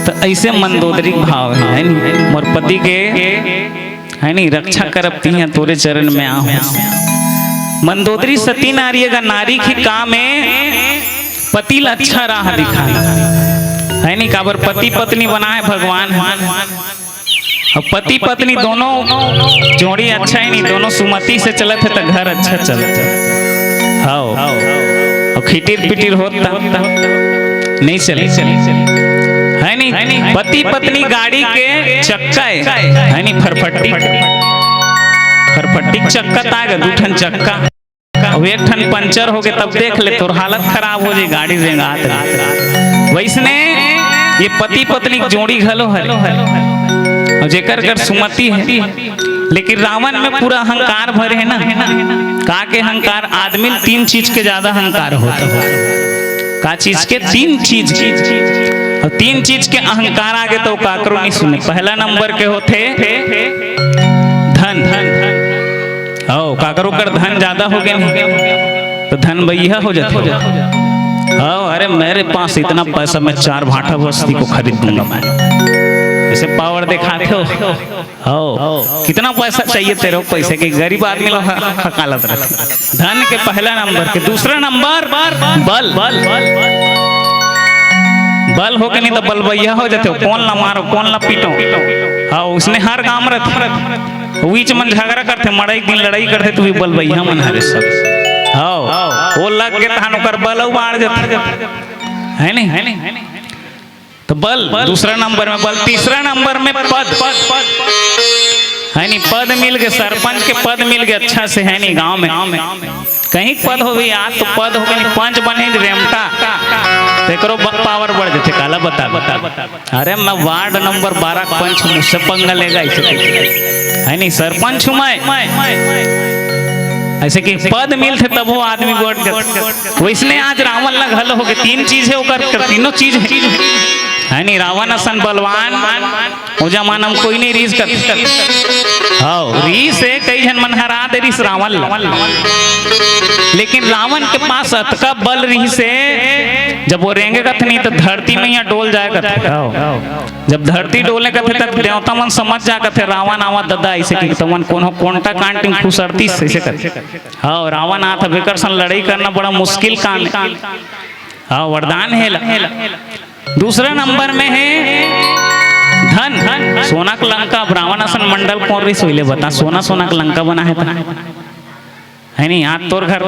S1: तो ऐसे मंदोदरी भाव है मोर पति के है नी रक्षा करब तिया तोरे चरण में आहू मंदोदरी सती नारी का नारी की काम में पति ला अच्छा राह दिखा है नी काबर पति पत्नी बना है भगवान और पति पत्नी दोनों जोड़ी अच्छा है नहीं दोनों सुमति से चलत है तो घर अच्छा चलत है हाँ और खिटिर पिटिर होता नहीं चले है नहीं पति पत्नी गाड़ी के चक्का है नहीं फरफट्टी चक्का ताग दू ठन चक्का अब एक ठन पंचर हो गए तब देख ले तोर हालत खराब हो जाए गाड़ी रेंगात वैसने ये पति पत्नी जोड़ी घलो है और जेकर कर सुमति है लेकिन रावण में पूरा अहंकार भरे है ना का के अहंकार आदमी तीन चीज के ज्यादा अहंकार होता है का चीज के तीन चीज और तीन चीज के अहंकार आगे तो काकरो नहीं सुने पहला नंबर के होते धन ओ काकरो कर धन ज्यादा हो गए तो धन भैया हो जाते हाँ अरे मेरे पास इतना पैसा मैं 4 भाटा बस्ती को खरीद दूंगा मैं ऐसे पावर दिखाते हो कितना पैसा चाहिए तेरे को पैसे के गरीब आदमी लोग हकालत रहते धन के पहला नंबर के दूसरा नंबर बल बल हो के नहीं तो बलबैया हो जाते हो कौन ला मारो कौन ला पीटो हाँ उसने हर काम रहते बीच मन झगड़ा करते मड़ाई दिन लड़ाई करते तू भी बलबैया मन हरे सब हाँ वो लग के तहान कर बल बाढ़ जाते है नहीं तो बल दूसरा नंबर में बल तीसरा नंबर में पद है नहीं पद मिल गए सरपंच के पद मिल गए अच्छा से है नहीं गांव में कहीं पद हो गई आज तो पद हो गई पंच बने रेमटा तेकरो पावर बढ़ जाते काला बता अरे मैं वार्ड नंबर 12 पंच मुझसे पंगा लेगा है नहीं सरपंच हूँ मैं ऐसे कि पद मिलते तब वो आदमी बढ़ गए वैसने आज रावण लग हल हो गए तीन चीज है तीनों चीज है नहीं रावण असन बलवान वो जमाना में कोई नहीं रीस कर रीस है कई जन मन हरा दे रीस रावण लेकिन रावण के पास अतका बल रही से जब वो रेंगेगा नहीं तो धरती में यहाँ डोल जाएगा जब धरती डोले का तब देवता मन समझ जाएगा थे रावण आवा ददा ऐसे कि तो मन कोंटा कांटिंग खुसरती ऐसे कर हाँ रावण आता बेकर सन लड़ाई करना बड़ा मुश्किल काम है हाँ वरदान है दूसरा नंबर में है धन सोना का लंका ब्राह्मण असन मंडल कौन रही सोइले बता सोना का लंका बना है है नहीं। यहाँ तोर घर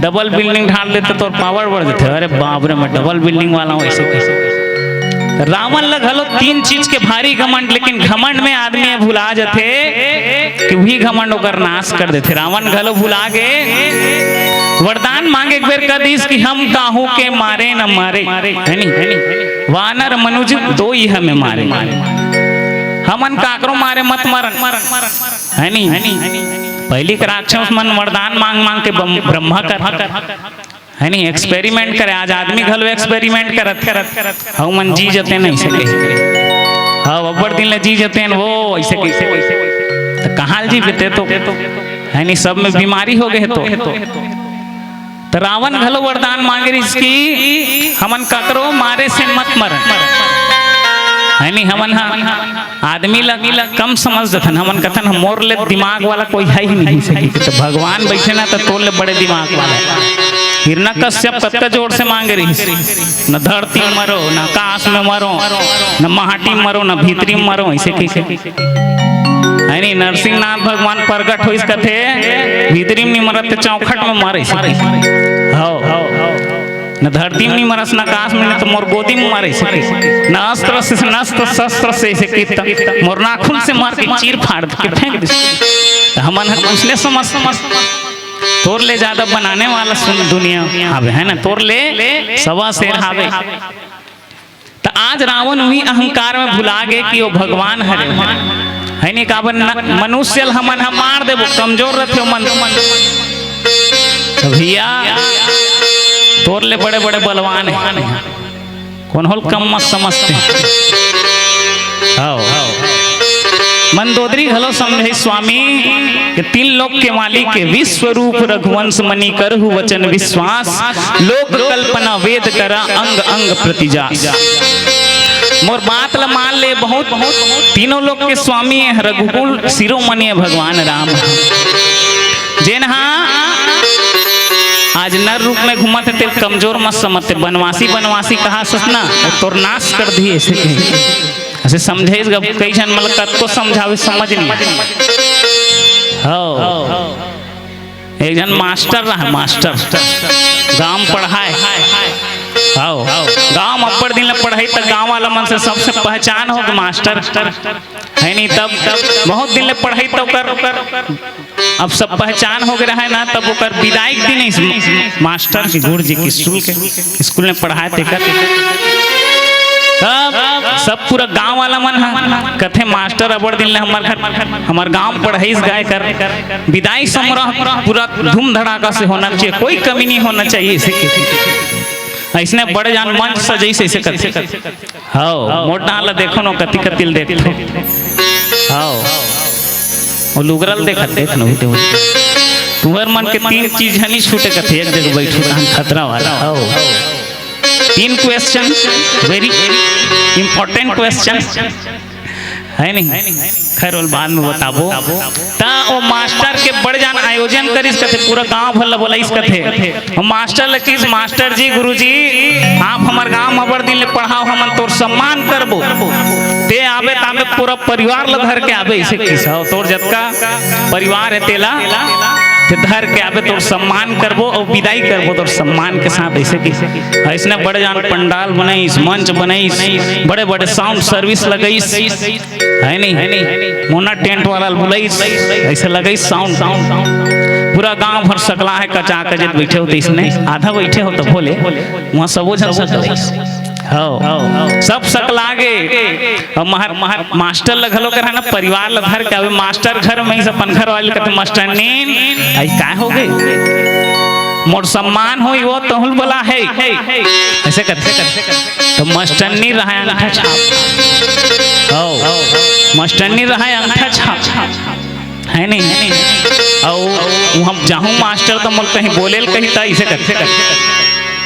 S1: डबल बिल्डिंग ढाल देते तो पावर बढ़ जाते। अरे बाप रे, मैं डबल बिल्डिंग वाला हूँ ऐसे कैसे। रावण लग हलो 3 चीज के भारी घमंड, लेकिन घमंड में आदमी भुला जाते कि वही घमंड होकर नाश कर देते। रावण घलो भुला गए, वरदान मांगे एक बेर कदीस कि हम काहू के मारे न मारे, है नहीं। वानर मनुज दो ही हमें मारे, हमन काकरो मारे मत मरन, है नहीं। पहली राक्षस मन वरदान मांग मांग के ब्रह्मा कर, है नहीं, एक्सपेरिमेंट करे। आज आदमी घलो एक्सपेरिमेंट करत हऊ मन जी जते नहीं सके। हाँ अब्बड़ दिन ले जी जते वो ऐसे कैसे, तो कहाँ जी बेते तो, है नहीं, सब में बीमारी हो गए तो रावण घलो वरदान मांगे इसकी हमन ककरो मारे से मत मरन, है नहीं। हमन आदमी लग कम समझ दथन, हमन कथन हम मोर ले दिमाग वाला कोई है ही नहीं सकी। तो भगवान बैठे ना तो तोर ले बड़े दिमाग वाला। हिरण्यकश्यप कत्ता जोर से मांगे रही, न धरती में मरो, न आकाश में मरो, न माटी में मरो, न भीतरी में मरो, ऐसे कैसे, है नहीं। नरसिंहनाथ भगवान प्रकट हो इस कथे भीतरी में नहीं मरत चौखट में मारे, न धरती में नहीं मरस, न आकाश में नहीं तो मोर गोदी में मारे, न अस्त्र से न शस्त्र से मोर नाखून से मार के चीर फाड़ के फेंक दे। हमन उसने समझ तोर ले ज्यादा बनाने वाला सुन दुनिया आवे, है ना। तोर ले सवा शेर हावे। तो आज रावण वही अहंकार में भुला गए कि वो भगवान हरे, है नहीं। काबर मनुष्य हमन हम मार देबो, कमजोर रहते मन भैया, तोर ले बड़े बड़े बलवान है, कौन होल कम मत समझते। मंदोदरी घलो समझे स्वामी कि 3 लोक के मालिक के विश्व रूप रघुवंश मणि करहु वचन विश्वास, लोक कल्पना वेद करा अंग अंग प्रतिजास। मोर बात ल मान ले, बहुत तीनों लोक के स्वामी है रघुकुल शिरोमणि भगवान राम, जेन आज नर रूप में घूमत है, कमजोर मत समझते। बनवासी कहा ससना तोर नाश कर दिए ऐसे समझे। कई जन मतलब कद को समझावे समझ नहीं। एक जन मास्टर रहा, मास्टर गांव पढ़ाए, गांव अब्बड़ दिन पढ़ाई तो गांव वाला मन से सबसे पहचान हो कि मास्टर, है नहीं। तब बहुत दिन ले पढ़ाई तो कर अब सब पहचान हो गया है ना। तब वो कर विदाई दिन नहीं मास्टर की गुरु जी की स्कूल में पढ़ाए थे कर, तब सब पूरा गांव वाला मन कथे मास्टर अबड़ दिन ले हमार गांव पढ़ाई गाय कर। विदाई समारोह पूरा धूम धड़ाका से होना चाहिए, कोई कमी नहीं होना चाहिए। ऐसने बड़े जान मंच सजई से करते। हाँ मोटा ला देखो नो कति कतिल देखो, हाँ वो लुगरल देख नो तुहर मन के 3 चीज हनी छूटे कथे एक जगह बैठो खतरा वाला। हाँ 3 क्वेश्चन वेरी इंपॉर्टेंट क्वेश्चन, है नहीं। खैर बाद में बताबो। ता वो मास्टर के बड़ जान आयोजन करिस कथे, पूरा गांव भला बोला इस कथे। मास्टर लकीस मास्टर जी गुरुजी आप हमार गांव में बड़ दिन ले पढ़ाओ, हमन तोर सम्मान करबो। ते आवे तामे पूरा परिवार ल धर के आवे, इसे किसा तोर जतका परिवार है तेला ते धर के आवे, तोर सम्मान करबो और विदाई करबो तोर सम्मान के साथ। ऐसे किसे ऐसने बड़े जान पंडाल बनाईस, मंच बनाईस, बड़े बड़े साउंड सर्विस लगाईस, है नहीं। मोना टेंट वाला बुलाईस, ऐसे लगाईस साउंड पूरा गांव भर सकला है कचा कजत बैठे होते। इसने आधा बैठे हो तो बोले वहाँ सबो जन सब सकला गे। और मास्टर लगलो कर है ना परिवार ल धर के आवे। मास्टर घर में ही अपन घर वाले कहते मास्टर नीन आई काय हो गए, मोर सम्मान हो वो तो हुल बोला है ऐसे करते। तो मास्टरनी रहा अंगूठा छाप, मास्टरनी रहा अंगूठा छाप, है नहीं। और हम जाऊँ मास्टर तो मोल कहीं बोले कहीं था इसे करते।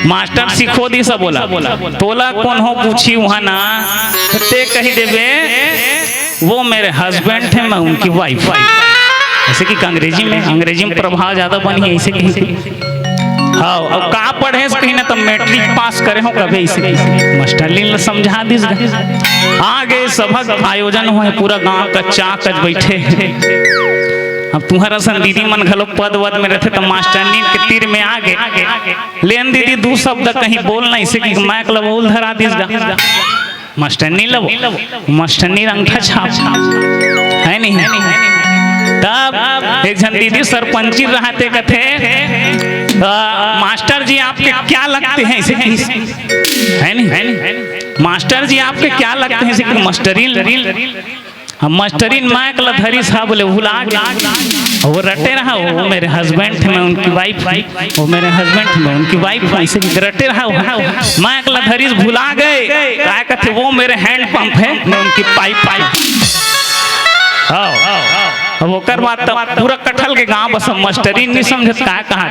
S1: मास्टर सिखो दी सब बोला तोला कौन हो पूछी वहाँ ना, ते कही देवे वो मेरे हस्बैंड थे, मैं उनकी वाइफ। ऐसे कि अंग्रेजी में प्रभाव ज्यादा बनी है ऐसे कहीं। हाँ अब का पढ़े कहीं ना तो मैट्रिक पास करे हो कभी ऐसे मास्टर लीन समझा दी। आगे सबक आयोजन हुए, पूरा गांव का चाकच बैठे, अब तुम्हारा सन दीदी मन घलो पद वद में रहते तो मास्टरनी के तीर में आगे लेन दीदी दू शब्द कहीं बोल नहीं से कि मैं क्लब बोल धरा दिस गा मास्टरनी लो मास्टरनी अंगठा छाप है नहीं तब एक जन दीदी सरपंची रहते कथे मास्टर जी आपके क्या लगते हैं इसे है नहीं मास्टर जी आपके क्या लगते हैं इसे मास्टरीन हम मास्टरीन माइक लधरी साहब बोले भुला गया वो रटे रहा वो मेरे हस्बैंड थे मैं उनकी वाइफ वो मेरे हस्बैंड थे मैं उनकी वाइफ ऐसे रटे रहा माइक लधरी भुला गए क्या कहते वो मेरे हैंड पंप है मैं उनकी पाइप अब ओकर बात पूरा कटहल के गांव बस मास्टरीन नहीं समझत का कहा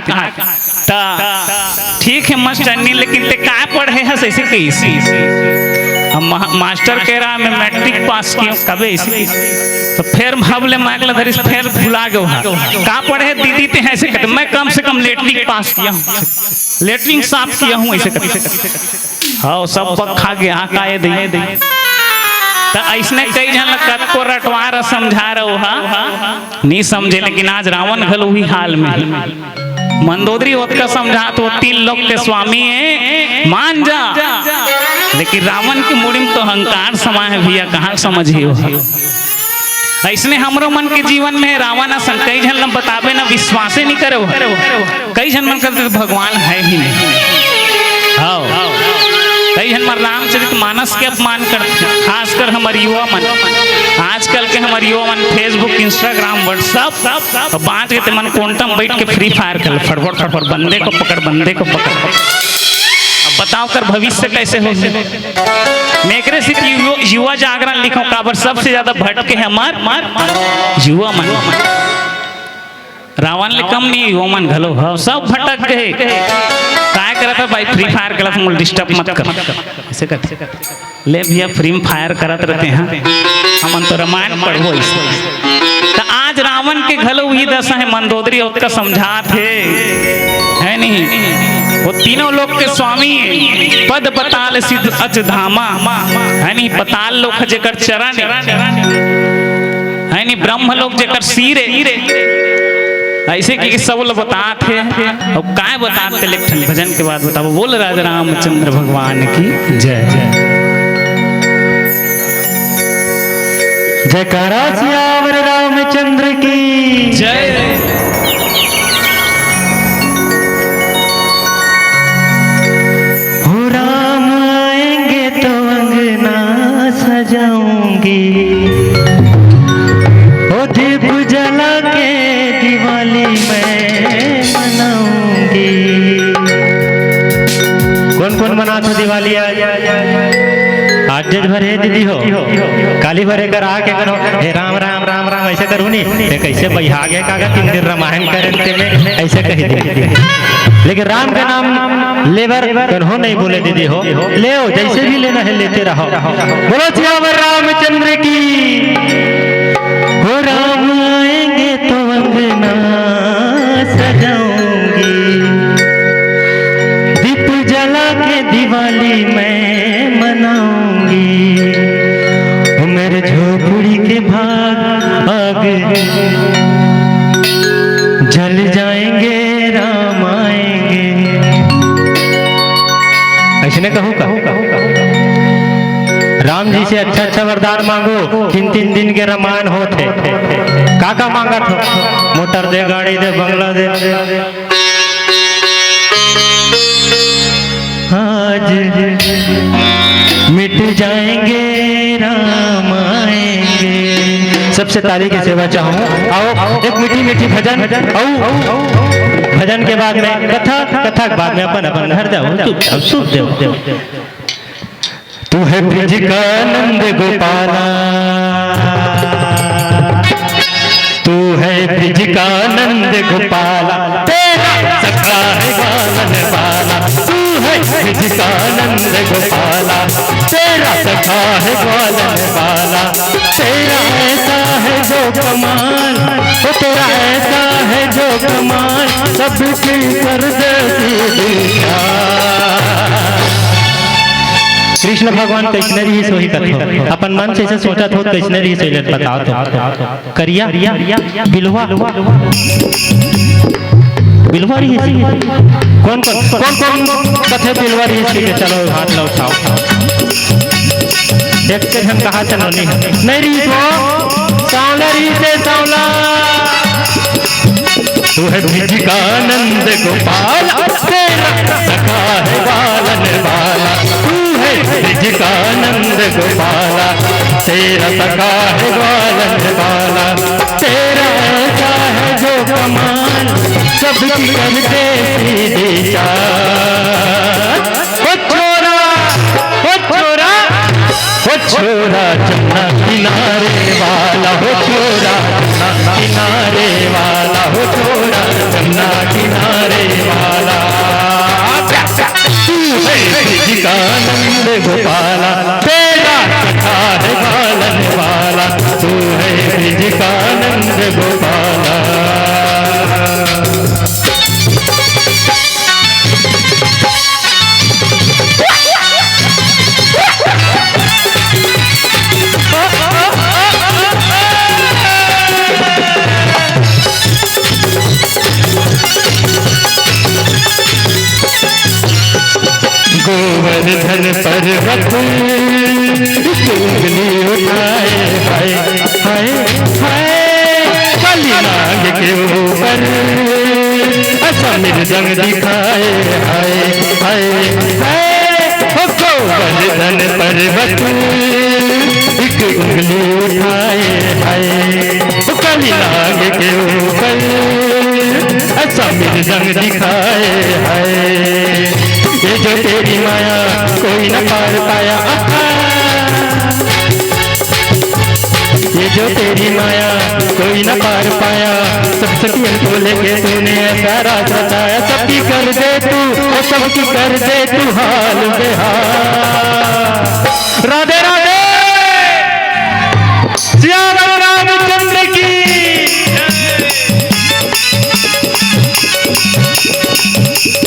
S1: ठीक है मास्टरनी लेकिन ते का पढ़े है ऐसे कैसे हम मास्टर कह रहा मैं मैट्रिक पास किया कबे इसी तो फिर भावले माइकल धरी फिर भुला गया का पढ़े दीदी ते ऐसे कहते मैं कम से कम लेटरिन पास किया हूँ लेटरिन साफ किया हूँ ऐसे कहते हाँ सब खा गया का ये दे तो ऐसने कई जन को रटवा समझा रहा हा नहीं समझे लेकिन आज रावण घलो हुई हाल में मंदोदरी होत का समझा तो 3 लोग के स्वामी है मान जा लेकिन रावण की मुड़ी में तो अहंकार समा है भैया कहाँ समझियो ऐसने हमरो मन के जीवन में रावण असन कई जन बतावे ना विश्वास नहीं करे कई जन मन करते भगवान है ही नहीं कई जन रामचरित मानस के अपमान करते खासकर हमारे युवा मन आजकल के हमारे युवा मन फेसबुक इंस्टाग्राम व्हाट्सएप बांट के मन कोंटम बैठ के फ्री फायर कर फटफट फटफट बंदे को पकड़ अब बताओ कर भविष्य कैसे हो मैं सिर्फ युवा जागरण लिखो काबर सबसे ज्यादा भटके है हमार युवा मन रावण ले कम नहीं युवा मन घलो सब भटक गए काय करत है भाई फ्री फायर करत मुझे डिस्टर्ब मत कर ऐसे कर ले भैया फ्री फायर करत रहते हैं हम तो रामायण पढ़ो तो आज रावण के घलो ही दशा है मंदोदरी उसका समझात है नहीं वो तीनों लोग के स्वामी पद पताल सिद्ध अच धामा है नहीं पताल लोग जेकर चरण है नहीं ब्रह्म लोग जेकर सिर ऐसे कि सब लोग बताते और काय बताते लेकिन भजन के बाद बताओ बोल राजा रामचंद्र भगवान की जय
S2: जयकारा सियावर रामचंद्र की
S1: जय
S2: हो राम आएंगे तो अंगना सजाऊंगी ओ दीप जला के दिवाली में मनाऊंगी कौन कौन मना तो दिवाली आज जज भरे दीदी हो काली भरे कर आके करो हे राम राम राम राम ऐसे करूँ नहीं कैसे बैहा गए कागा 3 दिन रामायण करते में ऐसे कही दीदी लेकिन राम का नाम लेवर कहो नहीं बोले दीदी हो ले जैसे भी लेना है लेते रहो बोलो सियावर रामचंद्र की हो राम आएंगे तो अंगना सजाऊंगी दीप जला के दिवाली में मनाऊंगी वो मेरे झोपड़ी के भाग आगे जल जाएंगे राम आएंगे ऐसे कहूँ राम जी से अच्छा वरदान मांगो 3 दिन के रामायण होते का मांगा था मोटर दे गाड़ी दे बंगला दे आज मिट जाएंगे राम आएंगे सबसे ताली की सेवा चाहूँ आओ एक मीठी मीठी भजन आओ भजन के बाद में कथा के बाद में अपन घर जाओ सुख देव तू है ब्रज का नंद गोपाला तू है ब्रज का नंद गोपाला तेरा सखा है गालन वाला तू है ब्रज का नंद गोपाला तेरा सखा है गालन वाला तेरा ऐसा है जो कमाल तो तेरा ऐसा है जो कमाल सबकी कर देती दुनिया कृष्ण भगवान कैसने रही सोही कथो अपन मन से ऐसे सोचा हो कैसने रही सोही लट बताओ तो करिया बिलवा बिलवा रही कौन कथे बिलवा रही चलो हाथ लो उठाओ देखते हम कहा चलो नहीं रही तो सांवला रही से सांवला तू है भिजिकानंद गोपाल तेरा सखा है बालन वाला तू है भिजिकानंद गोपाला तेरा सखा है बालन वाला तेरा ऐसा है जो कमाल सबकी करते सीधी चाल ओ छोरा ओ छोरा ओ छोरा जमुना किनारे वाला हो छोरा जमुना किनारे वाला हो छोरा जमुना किनारे वाला तू है भिजिकानंद गोपाला तेरा सखा है बालन वाला तू है भिजिकानंद गोपाला गोवर्धन पर्वत उंगली उठाए हाय हाय हाय काली नाग के ऊपर ऐसा मृदंग दिखाए हाय हाय हाय गोवर्धन पर्वत एक उंगली उठाए हाय काली नाग के ऊपर ऐसा मृदंग दिखाए हाय ये जो तेरी माया कोई न पार पाया ये जो तेरी माया कोई न पार पाया सब सखियों को लेके तूने ऐसा राज बताया सबकी कर दे तू और सबकी कर दे तू हाल बेहाल राधे राधे श्याम रामचंद्र की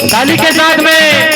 S2: ताली के साथ में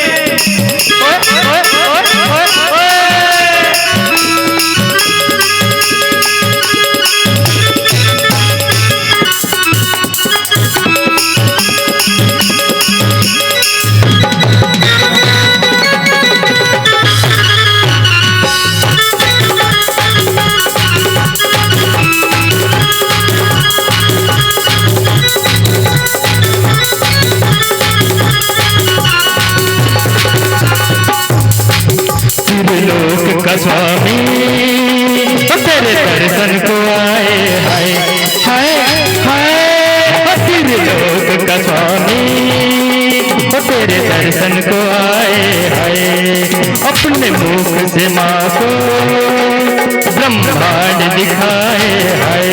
S2: स्वामी तेरे दर्शन को आए हाय हाय हाय तेरे लोक का स्वामी तेरे दर्शन को आए हाय अपने मुख से माँ को ब्रह्मांड दिखाए हाय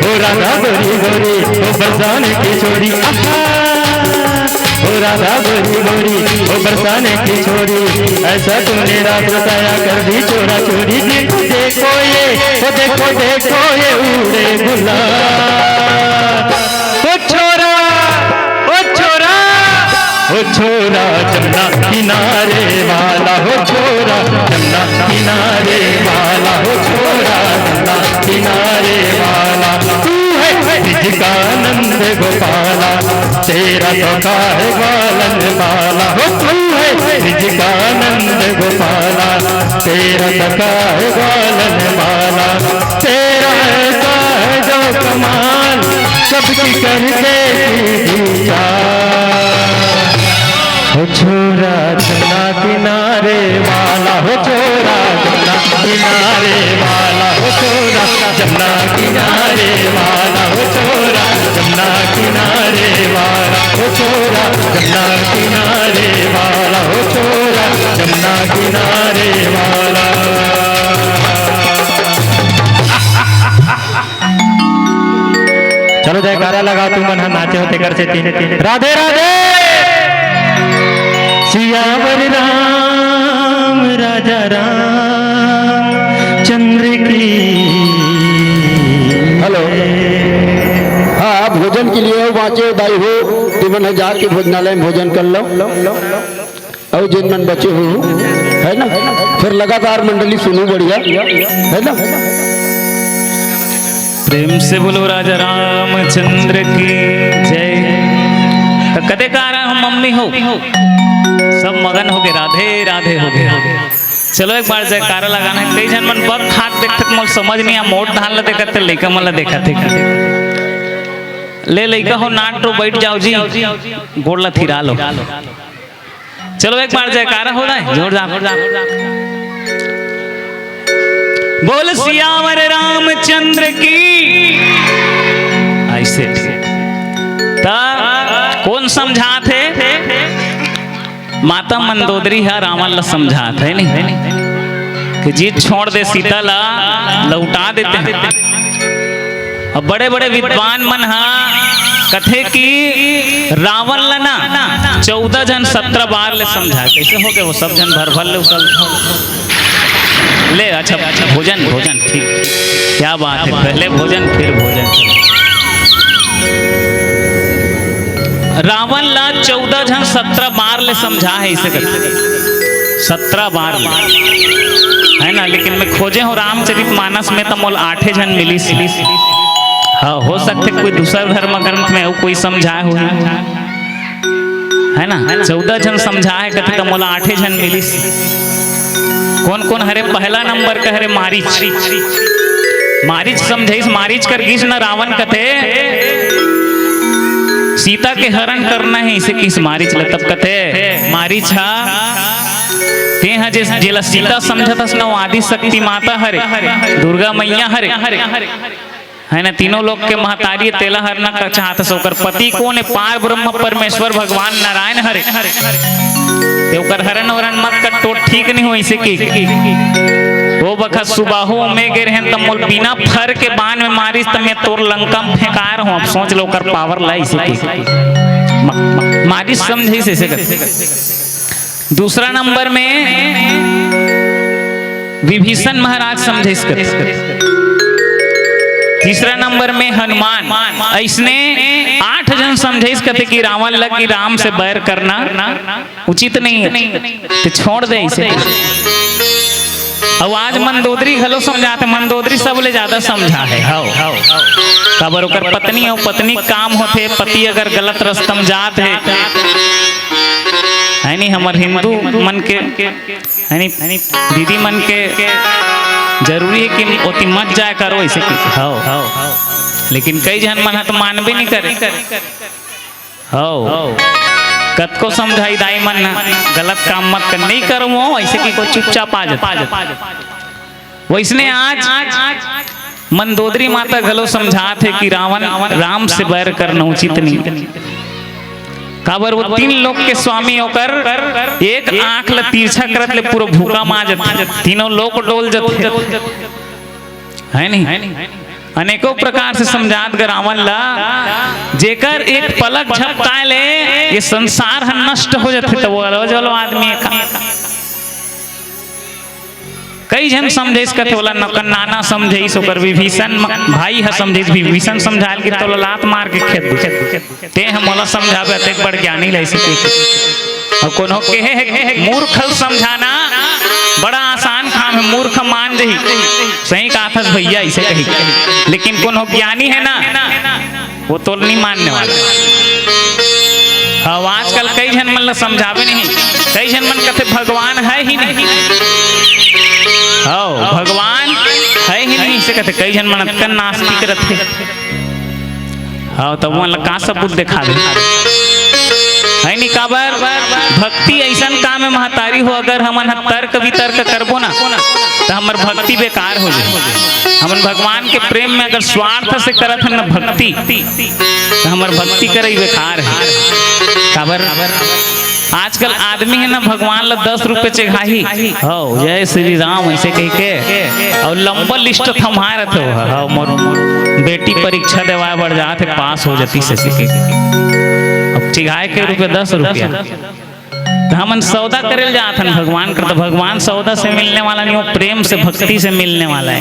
S2: ओ राधा गोरी गोरी ओ बरसाने की छोरी ओ राधा गोरी गोरी ओ बरसाने की छोरी ऐसा तूने रात बताया कर दी चोरा चोरी देखो ये उड़े गुलाब ओ छोरा ओ छोरा ओ छोरा जमुना किनारे वाला हो छोरा जमुना किनारे वाला हो छोरा जमुना किनारे वाला तू है भिजिकानंद गोपाला तेरा सखा है बालन वाला हो तू है भिजिकानंद गोपाला तेरा सखा है बालन वाला तेरा ऐसा है जो कमाल सबकी करके सीधी चाल हो छोरा जमुना किनारे वाला हो छोरा जमुना किनारे वाला हो छोरा जमुना किनारे वाला हो छोरा जमुना किनारे वाला हो छोरा जमुना किनारे वाला हो छोरा जमुना किनारे वाला चलो जयकारा लगा तू मन नाचे होते कर से तीन राधे राधे सियावर राम राजा राम चंद्र की
S3: हेलो हाँ भोजन के लिए बाचे दाई हो तिमन जाके भोजनालय में भोजन कर लो और जिन मन बचे हो है ना। फिर लगातार मंडली सुनो बढ़िया, है ना।
S1: प्रेम से बोलो राजा रामचंद्र की जय। तो कदे का हम मम्मी हो सब मगन हो गए, राधे राधे हो गए। चलो एक बार जयकारा लगाना है। कई जन मन बग हाथ देखते मोल समझ नहीं आ, मोट धान ला देखते लइका मन ला देखते ले लइका हो नाट रो बैठ जाओ जी, गोड़ ला थिरा लो। चलो एक बार जयकारा हो रहा है जोरदार। बोल सियावर रामचंद्र की। ऐसे ता कौन समझा थे? माता मंदोदरी है रावण ला समझात है नहीं कि जीत छोड़ दे सीता ला लौटा देते हैं। अब बड़े बड़े विद्वान मन हा कथे की रावण ला ना 14 जन 17 बार ले समझा। कैसे हो गए वो सब जन भर भर ले उसल ले। अच्छा भोजन भोजन ठीक, क्या बात है। पहले भोजन फिर भोजन। रावण ला 14 जन 17 बार ले समझा है। इसे करते 17 बार है ना। लेकिन मैं खोजे हूँ रामचरित मानस में तो मोल 8 जन मिली। हाँ हो सकते कोई दूसरा धर्म ग्रंथ में कोई समझाए हो, है ना। 14 जन समझा है कहते तो मोल 8 जन मिली। कौन कौन हरे? पहला नंबर का हरे मारीच। मारीच समझे। मारीच कर गीस न रावण कथे सीता के हरण करना है, इसे किस मारीच ले तब कथे मारीच हा ते हा जेला सीता समझत न आदि शक्ति माता हरे, दुर्गा मैया हरे, है ना। तीनों लोग के महतारी तेला हरना का चाहत सोकर पति कौन है? पार ब्रह्म परमेश्वर भगवान नारायण हरे। ते ओकर हरण वरण मत कर तो ठीक नहीं हो। इसे की वो बखत सुबाहु में गिर हैं तब मोल बिना फर के बाण में मारिस तब मैं तोर लंका में फेंकार हूँ। अब सोच लो कर पावर लाई इसे मारिस समझे इसे कर। दूसरा नंबर में विभीषण महाराज समझे इसकर। तीसरा नंबर में हनुमान। इसने 8 जन समझे इस कथे कि रावण लग कि राम से बैर करना उचित नहीं है तो छोड़ दे इसे। अब आज मंदोदरी घलो समझाते। मंदोदरी सब ले ज्यादा समझा है। कबर ओकर पत्नी हो, पत्नी काम होते। पति अगर गलत रस्तम जात है नहीं। हमार हिंदू मन के दीदी मन के जरूरी है कि ओती मत जाए करो इसे। लेकिन कई जन मन तो मानबे नहीं करे। कत को समझाई दाई मन गलत काम मत कर, नहीं करो वो ऐसे कि कोई चुपचाप आ जाता। वैसने आज मंदोदरी माता घलो समझात है कि रावण राम से बैर करना उचित नहीं। काबर वो 3 लोग के स्वामी होकर एक आंख ला तिरछा करत ले पूरा भूखा मार जाते। तीनों लोग डोल जाते है नहीं। अनेकों प्रकार से समझात ग रावण ला जेकर एक पलक झपकाए ले ये संसार ह नष्ट हो जाते। तो वो अलवजलो आदमी कई जन समझे इस कथे वाला नकन नाना समझे इस ओकर विभीषण भाई है समझे। विभीषण समझाल कि तो लात मार के खेत ते हम मोला समझावे ते बड़ ज्ञानी ले सके। और कोनो के मूर्ख समझाना बड़ा आसान काम है। मूर्ख मान जही सही कहा था भैया इसे कही। लेकिन कोनो ज्ञानी है ना वो तो नहीं मानने वाला। अब आजकल कई जन मन समझावे नहीं। कई जन मन कहते भगवान है ही नहीं। भगवान है ही नहीं इसे कहते। कई जन मन कन नास्तिक रहते। तब मन का सबूत दिखा दे है नहीं। काबर भक्ति ऐसा काम है महतारी हो। अगर हमन तर्क वितर्क करबो ना तो हमर भक्ति बेकार हो जाए। हमन भगवान के प्रेम में अगर स्वार्थ से करत है ना भक्ति तो हमर भक्ति करे बेकार है। काबर आजकल आदमी है ना भगवान ला 10 रुपए चढ़ाही जय श्री राम ऐसे कह के और लंबा लिस्ट थमाए रहते हो। मोर बेटी परीक्षा देवाए बढ़ जाते पास हो जाती से अब चिघाए के रुपये 10 रुपया। तो हमन सौदा करे जाते हैं भगवान कर। तो भगवान सौदा से मिलने वाला नहीं, वो प्रेम से भक्ति से मिलने वाला है।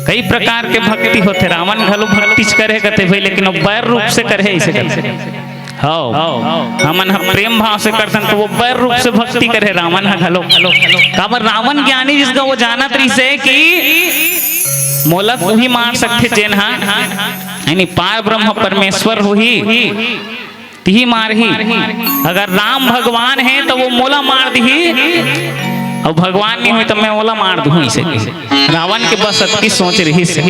S1: कई प्रकार के भक्ति होते। रावण घलो भक्ति करे कहते भाई, लेकिन वो बैर रूप से करे ऐसे करते हमन हम प्रेम भाव से करतन तो वो बैर रूप से भक्ति करे रावण हा घलो काबर रावण ज्ञानी जिसका वो जानत रही से कि मोला तू ही मार सकते जेन हा यानी पार ब्रह्म परमेश्वर हो ही ती मार ही अगर राम भगवान है तो वो मोला मार दी और भगवान नहीं हुई तो मैं ओला मार दूं इसे रावण के बस अतकी सोच रही से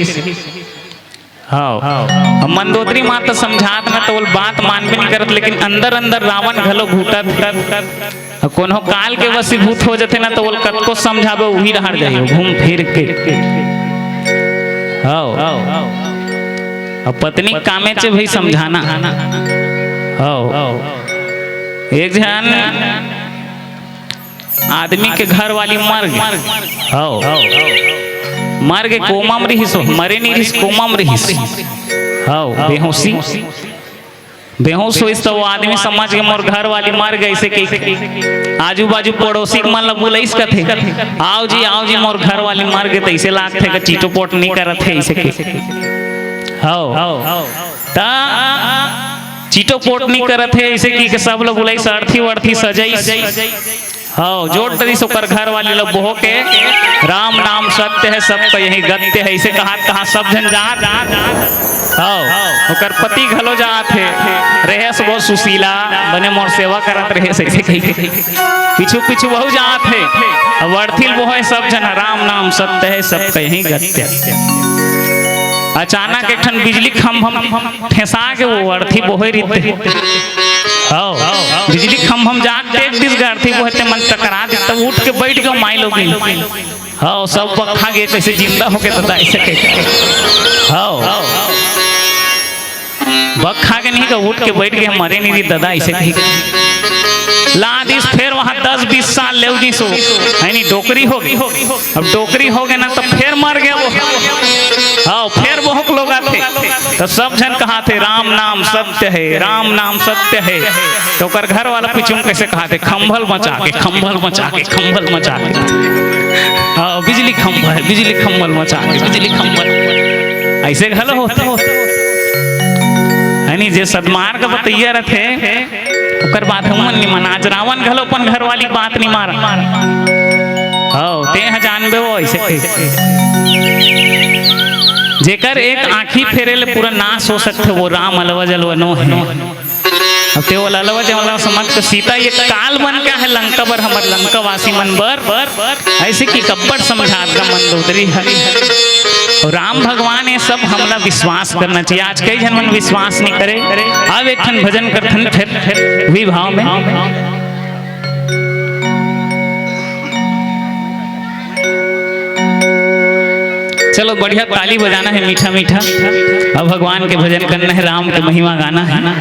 S1: हाँ मंदोदरी माता समझात ना तो बात मानबे नहीं करत लेकिन अंदर अंदर रावण घलो घूटत कोनो काल के वशीभूत हो जाते ना तो वो कतको समझावे वही रह जाइयो घूम फिर के हाँ अब पत्नी कामे चे भाई समझाना हाँ एक जन आदमी के घर वाली मर गई मर गए कोमा में रही सो मरे नहीं रही कोमा में रही बेहोशी बेहोश हुई तो वो आदमी समझ के मोर घर वाली मर गई से आजू बाजू पड़ोसी मन लग बोलइस कथे आओ जी मोर घर वाली मर गए तो ऐसे लाग थे चीटो पोट नहीं करत है ऐसे ता चीटो पोट नहीं करत है ऐसे की सब लोग बोलाई अर्थी वर्थी सजाई हाँ जोड़ तरी सोकर घर वाले लोग बोहो के राम नाम सत्य है सबका यही गत्य है इसे कहा सब जन जा ओकर पति घलो जात है रहे से बहुत सुशीला बने मोर सेवा करत रहे से पीछू पीछू बहु जात है अब वर्थिल बोहे सब जन राम नाम सत्य है सबका यही गत्य अचानक एक ठन बिजली खम्भम ठेसा के वो अर्थी बोहे रीते बिजली खम्भम जाग टेक दिस अर्थी बोहते मन टकरा दे तब उठ के बैठ गए माई लोग हाँ सब पक्का गए कैसे जिंदा होके तो ऐसे बखा के नहीं का उठ के बैठ गए मरे नहीं दादा ऐसे लादिस फिर वहां 10-20 साल ले दी सो यानी डोकरी हो गई अब डोकरी हो गए ना तो फिर मर गया वो हाँ फिर बहुत लोग आते तो सब जन कहा थे राम नाम सत्य है राम नाम सत्य है तो कर घर वाला पिछुम कैसे कहा थे खंभल मचा के हाँ बिजली खंभल मचा के बिजली खंभल ऐसे घल होते यानी जे सदमार्ग बतैया रथे ओकर बात हमन नहीं माना आज रावण घलो अपन घर वाली बात नहीं मारा ते जानबे वो ऐसे जेकर एक आँखी फेरे ले पूरा नाश हो सकते वो राम अलवज अलवनो है अब ते वाला अलवज वाला समझ के सीता ये काल बन क्या है लंका बर हमर लंका वासी मन बर ऐसे की कब्बड़ समझात का मंदोदरी हरि और राम भगवान ये सब हमला विश्वास करना चाहिए आज कई जन मन विश्वास नहीं करे अब एक ठन भजन करथन फिर भी भाव में चलो बढ़िया ताली बजाना है मीठा मीठा अब भगवान के भजन करना है राम की महिमा गाना है ना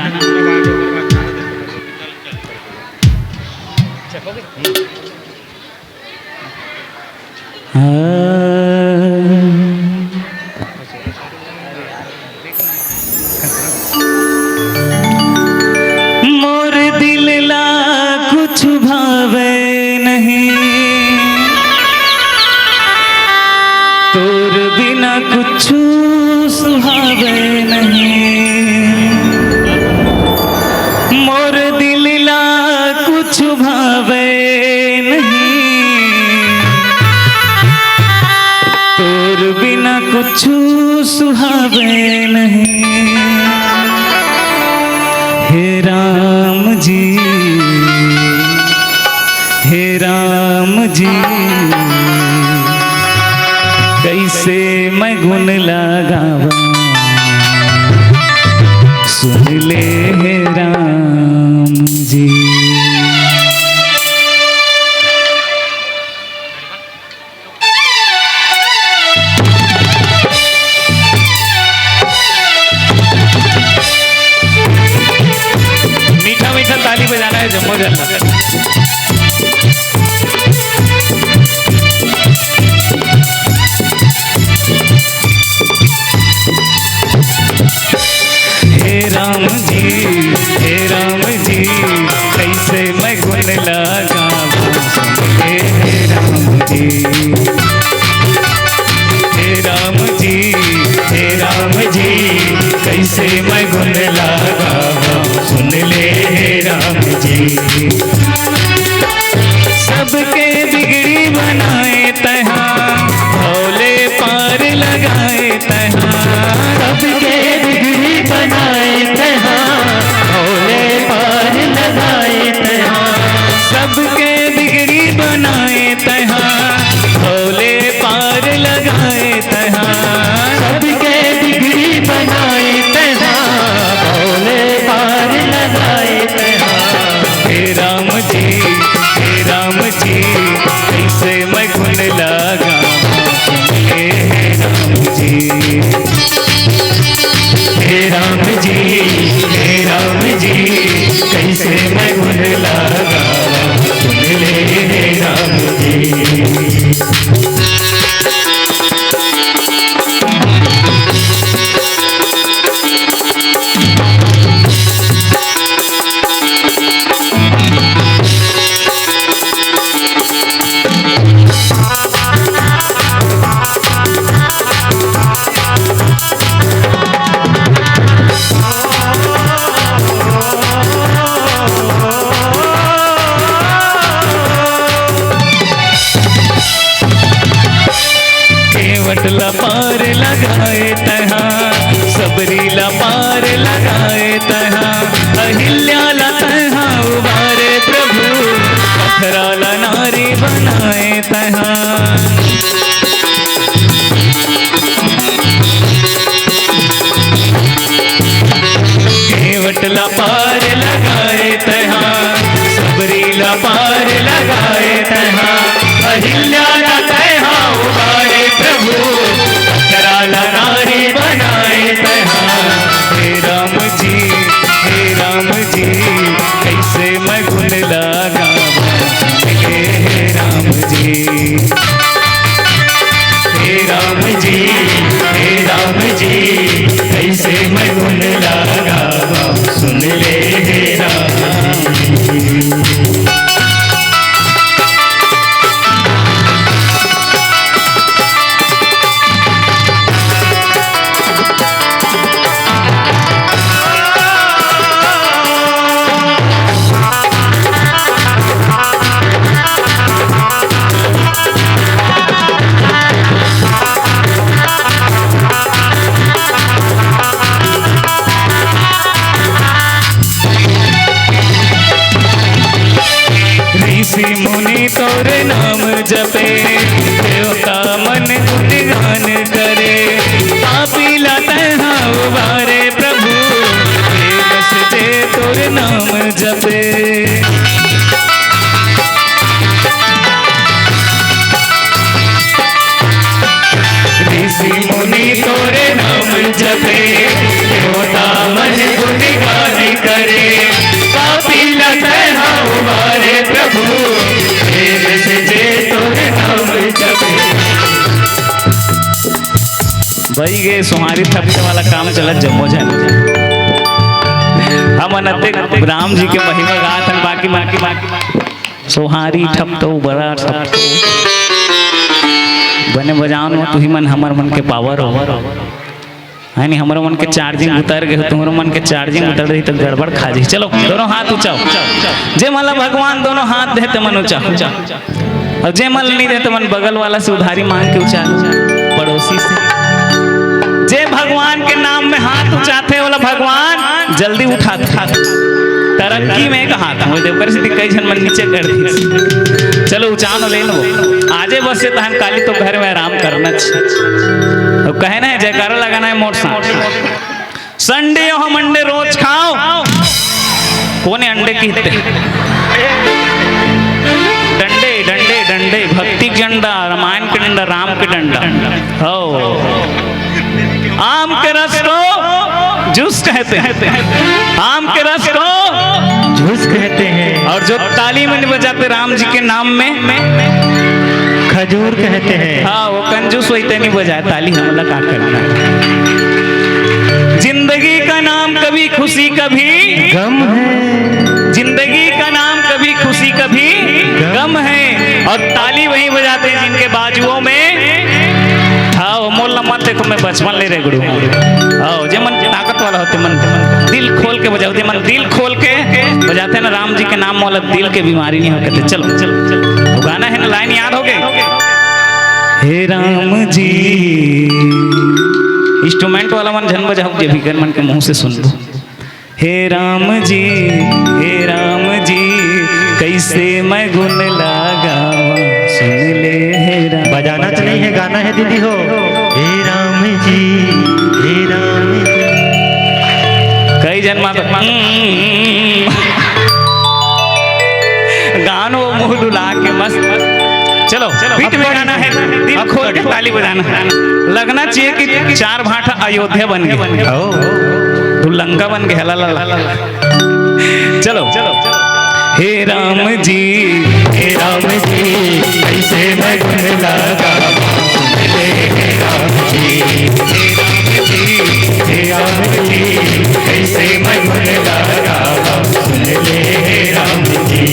S1: मोर दिल ला कुछ भावे नहीं तोर बिना कुछ सुहावे नहीं मोर दिल ला कुछ भावे नहीं तोर बिना कुछ सुहावे नहीं हे राम जी कैसे मैं गुण लगावा सुन ले हे राम जी मीठा मीठा ताली बजाना है जम्मो जल्ला हे राम जी कैसे मैं गुण लगाऊं हे राम जी कैसे मैं गुण लगाऊं सुन ले सबके बिगड़ी बनाए तहाँ भोले पार लगाए तहाँ
S2: सबके बिगड़ी बनाए तहाँ भोले पार लगाए तहाँ
S1: सबके बिगड़ी बनाए तहाँ भोले पार लगाए तहाँ
S2: सबके बिगड़ी बनाए तहाँ भोले पार लगाए तहाँ
S1: हे राम जी कैसे मैं गुण लगा हे राम जी
S2: हे राम जी कैसे मैं गुण लगा सुन ले हे राम जी।
S1: केवटला पार लगाए तहाँ सबरीला पार लगाए तहाँ अहिल्याला तहाँ उबारे प्रभु पथराला नारी बनाए तहाँ केवटला पार लगाए तहाँ सबरीला पार लगाए तहाँ अहिल्याला तहाँ उबारे प्रभु पथराला नारी बनाए तहाँ हे राम जी कैसे मैं गुण लगावा हे राम जी
S2: कैसे मैं गुण लगावा सुन ले हे राम जी।
S1: ऋषि मुनि तोरे नाम जपे देवता मन गुणगान करे पापीला तहाँ उबारे प्रभु बस जे तोरे नाम जपे ऋषि मुनि तोरे नाम जपे देवता मन गुणगान करे पापीला तहाँ उबारे प्रभु जे तोरे नाम जपे। भाई ये सुहारी थपने वाला काम चलत जम्मो जन हम अनते राम जी के महिमा गात हन बाकी सुहारी ठप तो बड़ा ठप तो बने बजाओ न तू ही मन हमर मन के पावर हो है नहीं हमारे मन के चार्जिंग उतर गए तुम्हारे मन के चार्जिंग उतर रही तो गड़बड़ खा जी। चलो दोनों हाथ ऊंचाओ जे मला भगवान दोनों हाथ दे तो मन ऊंचा और जे मन नहीं दे तो मन बगल वाला से उधारी मांग के ऊंचा पड़ोसी से जे भगवान के नाम में हाथ उठाते वाला भगवान जल्दी उठाते तरक्की में का हाथ हो देवकर से कई जन मन नीचे कर दी। चलो उचान ले लो आजे बस से तहन काली तो घर में आराम करना तो कहे ना जयकारा लगाना है मोट संडे हम अंडे रोज खाओ कोने अंडे की डंडे डंडे डंडे भक्ति के डंडा रामायण के डंडा राम के डंडा हो आम के रस को जूस कहते हैं आम के रस को
S2: झूस कहते हैं
S1: और जो ताली में बजाते राम जी के नाम में
S2: खजूर कहते हैं।
S1: हाँ वो कंजूस वही नहीं बजाए ताली हमला का करना। जिंदगी का नाम कभी खुशी कभी
S2: गम है
S1: जिंदगी का नाम कभी खुशी कभी गम है और ताली वही बजाते हैं जिनके बाजुओं में हाँ मोल मत देखो मैं बचपन ले रहे गुरु हाँ जे मन ताकत वाला होते मन दिल खोल के बजाओ मन दिल खोल के बजाते हैं ना राम जी के नाम वाला दिल के बीमारी नहीं हो कहते। चलो चलो चलो वो गाना है ना, लाइन याद हो गई। हे राम जी, इंस्ट्रूमेंट वाला मन झन बजाओ जे भी गन मन के मुंह से सुन लो। हे राम जी, हे राम जी, कैसे मैं गुन लगावा सुन ले हे राम।
S2: बजाना तो नहीं है, गाना है दीदी हो। हे राम जी, हे राम जी।
S1: कई जन माता गानो मुंह डुला के मस्त। चलो बीट में गाना है, दिल खोल के ताली बजाना। लगना चाहिए कि 4 भाटा अयोध्या बन गया, तू लंका बन गया। ला ला ला ला। चलो चलो। हे राम जी,
S2: हे राम जी, कैसे मैं गुन लगावा सुन ले हे राम जी। हे राम जी, कैसे मैं गुन लगावा सुन ले हे राम जी।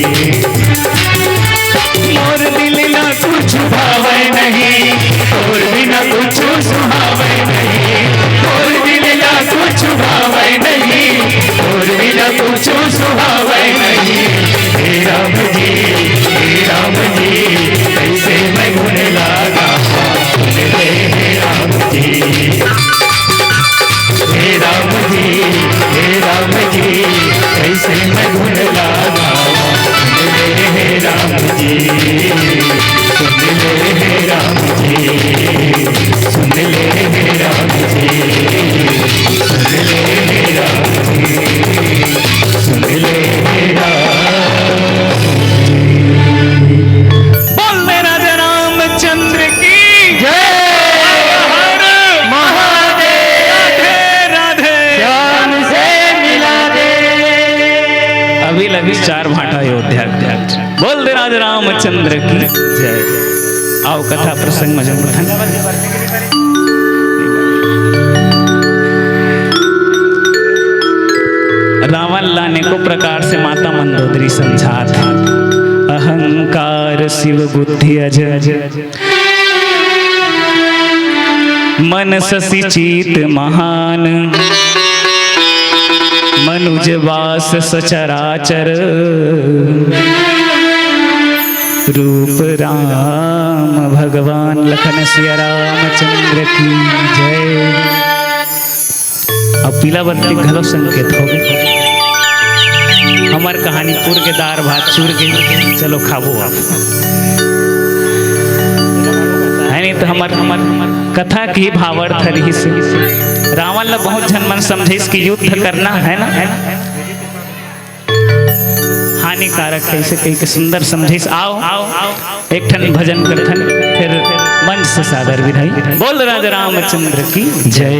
S2: मोर दिल ना कुछ भावे नहीं, और बिना कुछ सुहावे नहीं। मोर दिल ना कुछ भावे नहीं, और बिना कुछ सुहावे नहीं। हे राम जी, हे राम जी, कैसे मैं गुन लगावा सुन ले हे राम जी। हे राम जी, हे राम जी, कैसे मैं गुन लगावा सुन ले हे राम जी। सुन ले हे राम जी, सुन ले हे राम जी, सुन ले हे राम जी, सुन ले हे राम।
S1: बोल मेरा रामचंद्र की
S2: जय। महादेव,
S1: राधे राधे।
S2: श्याम से मिला दे।
S1: अभी लगी 4 भाटा अयोध्या। बोल दे राजा रामचंद्र की जय। आओ कथा प्रसंग में रावण लाने को प्रकार से माता मंदोदरी समझा था। अहंकार शिव बुद्धि अज मन शशि चीत महान मनुज वास सचराचर रूप राम भगवान लखन सिया रामचंद्र की जय। अब पीला बत्ती घलो संकेत हो गए। हमार कहानीपुर के दार भात चूर के चलो खाबो आप है नहीं तो हमार कथा की भावार्थ रही से रावण ने बहुत जन मन समझे कि युद्ध करना है ना, हानिकारक है इसे कहीं के सुंदर समझे। आओ आओ एक ठन भजन करथन फिर मंच से सादर विधाई। बोल राजा रामचंद्र की
S2: जय।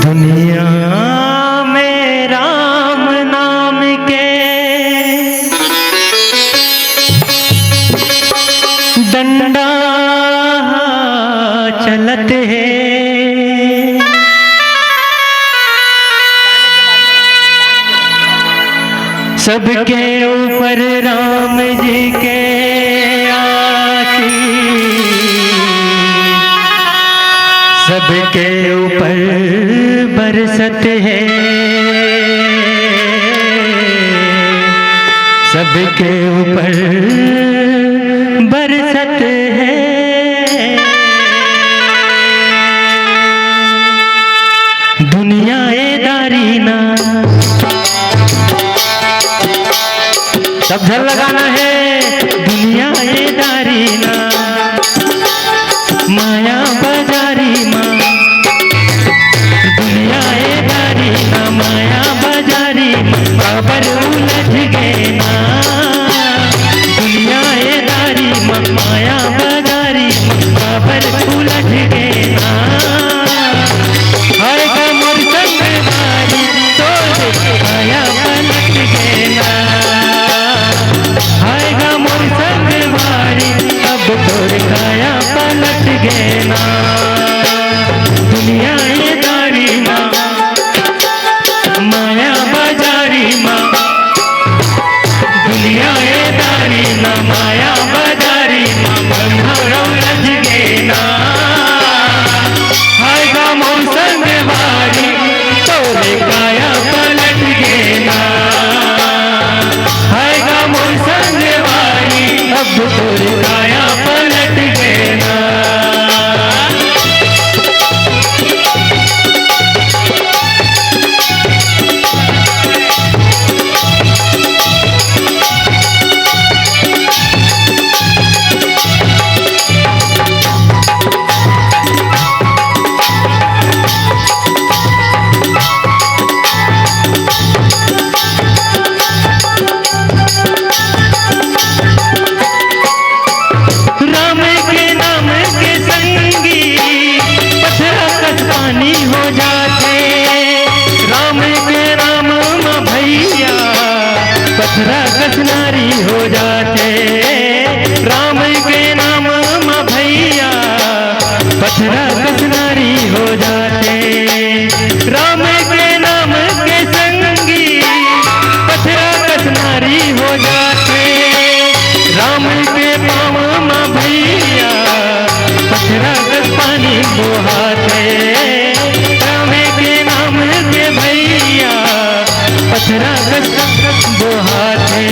S2: दुनिया में राम नाम के डंडा चलत है। सबके ऊपर राम जी के आशीष, सबके ऊपर बरसत है। सबके ऊपर बरसत है। दुनिया ए दारी ना सब झल लगाना है। दुनिया ए दारी ना माया बाजारी माँ। दुनिया ए दारी ना माया बाजारी बाबर उलझ गए ना। दुनिया ए दारी माँ माया बाजारी बाबर उलझ गए ना। हर कमर संग मारी तो माया पलट गए ना। हर अक्षरा कस वो हाथे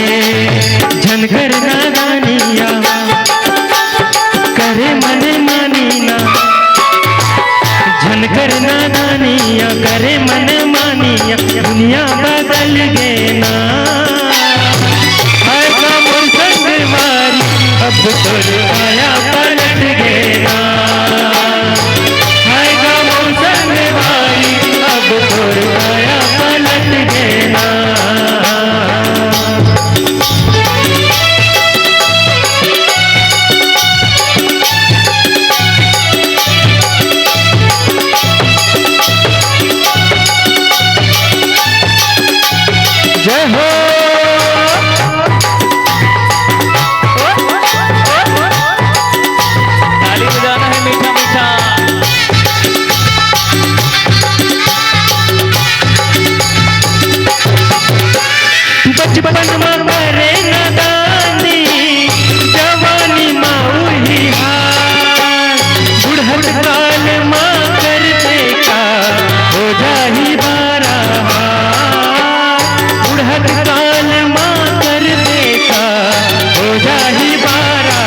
S2: झनकर नादानिया करे मन मानिया झनकर नादानिया करे मन मानिया दुनिया बदल गे ना आएगा मोर संगवारी अब तोर आया पलट गे ना आएगा मोर संगवारी अब तोर आया पलट गे ना जय हो
S1: ताली बजाना है मीठा मीठा।
S2: बचपन में करे नादानी जवानी माऊही हार बुढ़त काल माँ कर देखा हो जाही बारा बुढ़त काल माँ कर देखा हो जाही बारा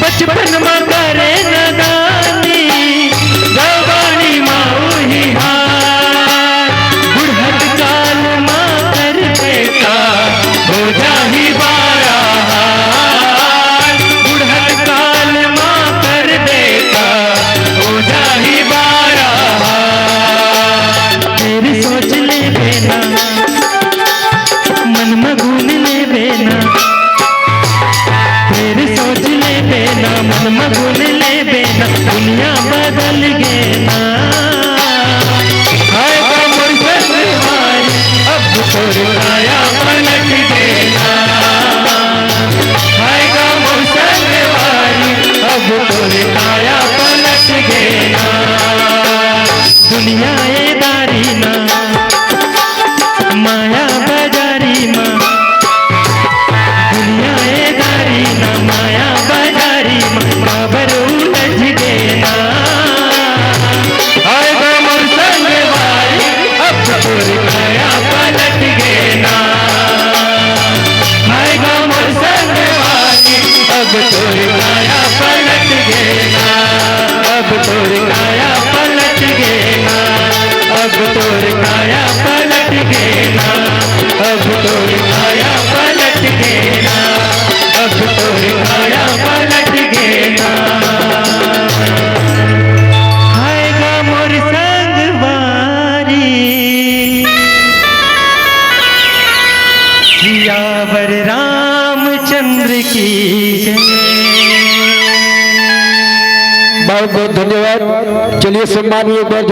S2: बचपन में करे नादानी जवानी माऊही हार बुढ़त काल माँ कर देखा हो जाही बारा बुढ़त काल माँ कर देखा हो जाही बारा तेरी सोच ले बेना मन मगुन ले बेना तेरी सोच ले बेना मन मगुन ले बेना दुनिया बदल गे ना आएगा मोर संगवारी अब तोर आया पलट गे ना आएगा मोर संगवारी अब तोर आया पलट गे ना दुनिया ए दारी ना माया बाजारी माँ दुनिया ए दारी ना माया बाजारी माँ बाबर उलझ गे ना आएगा मोर संगवारी अब तोर आया पलट गे ना आएगा मोर संगवारी अब तोर आया पलट गे ना अब तोर आया पलट गे ना अब तोर आया पलट गे ना अब तोर आया पलट गे ना अब तोर आया पलट गे ना आएगा मोर संगवारी सियावर रामचंद्र की जय।
S3: बहुत बहुत धन्यवाद। चलिए सम्मान एक बार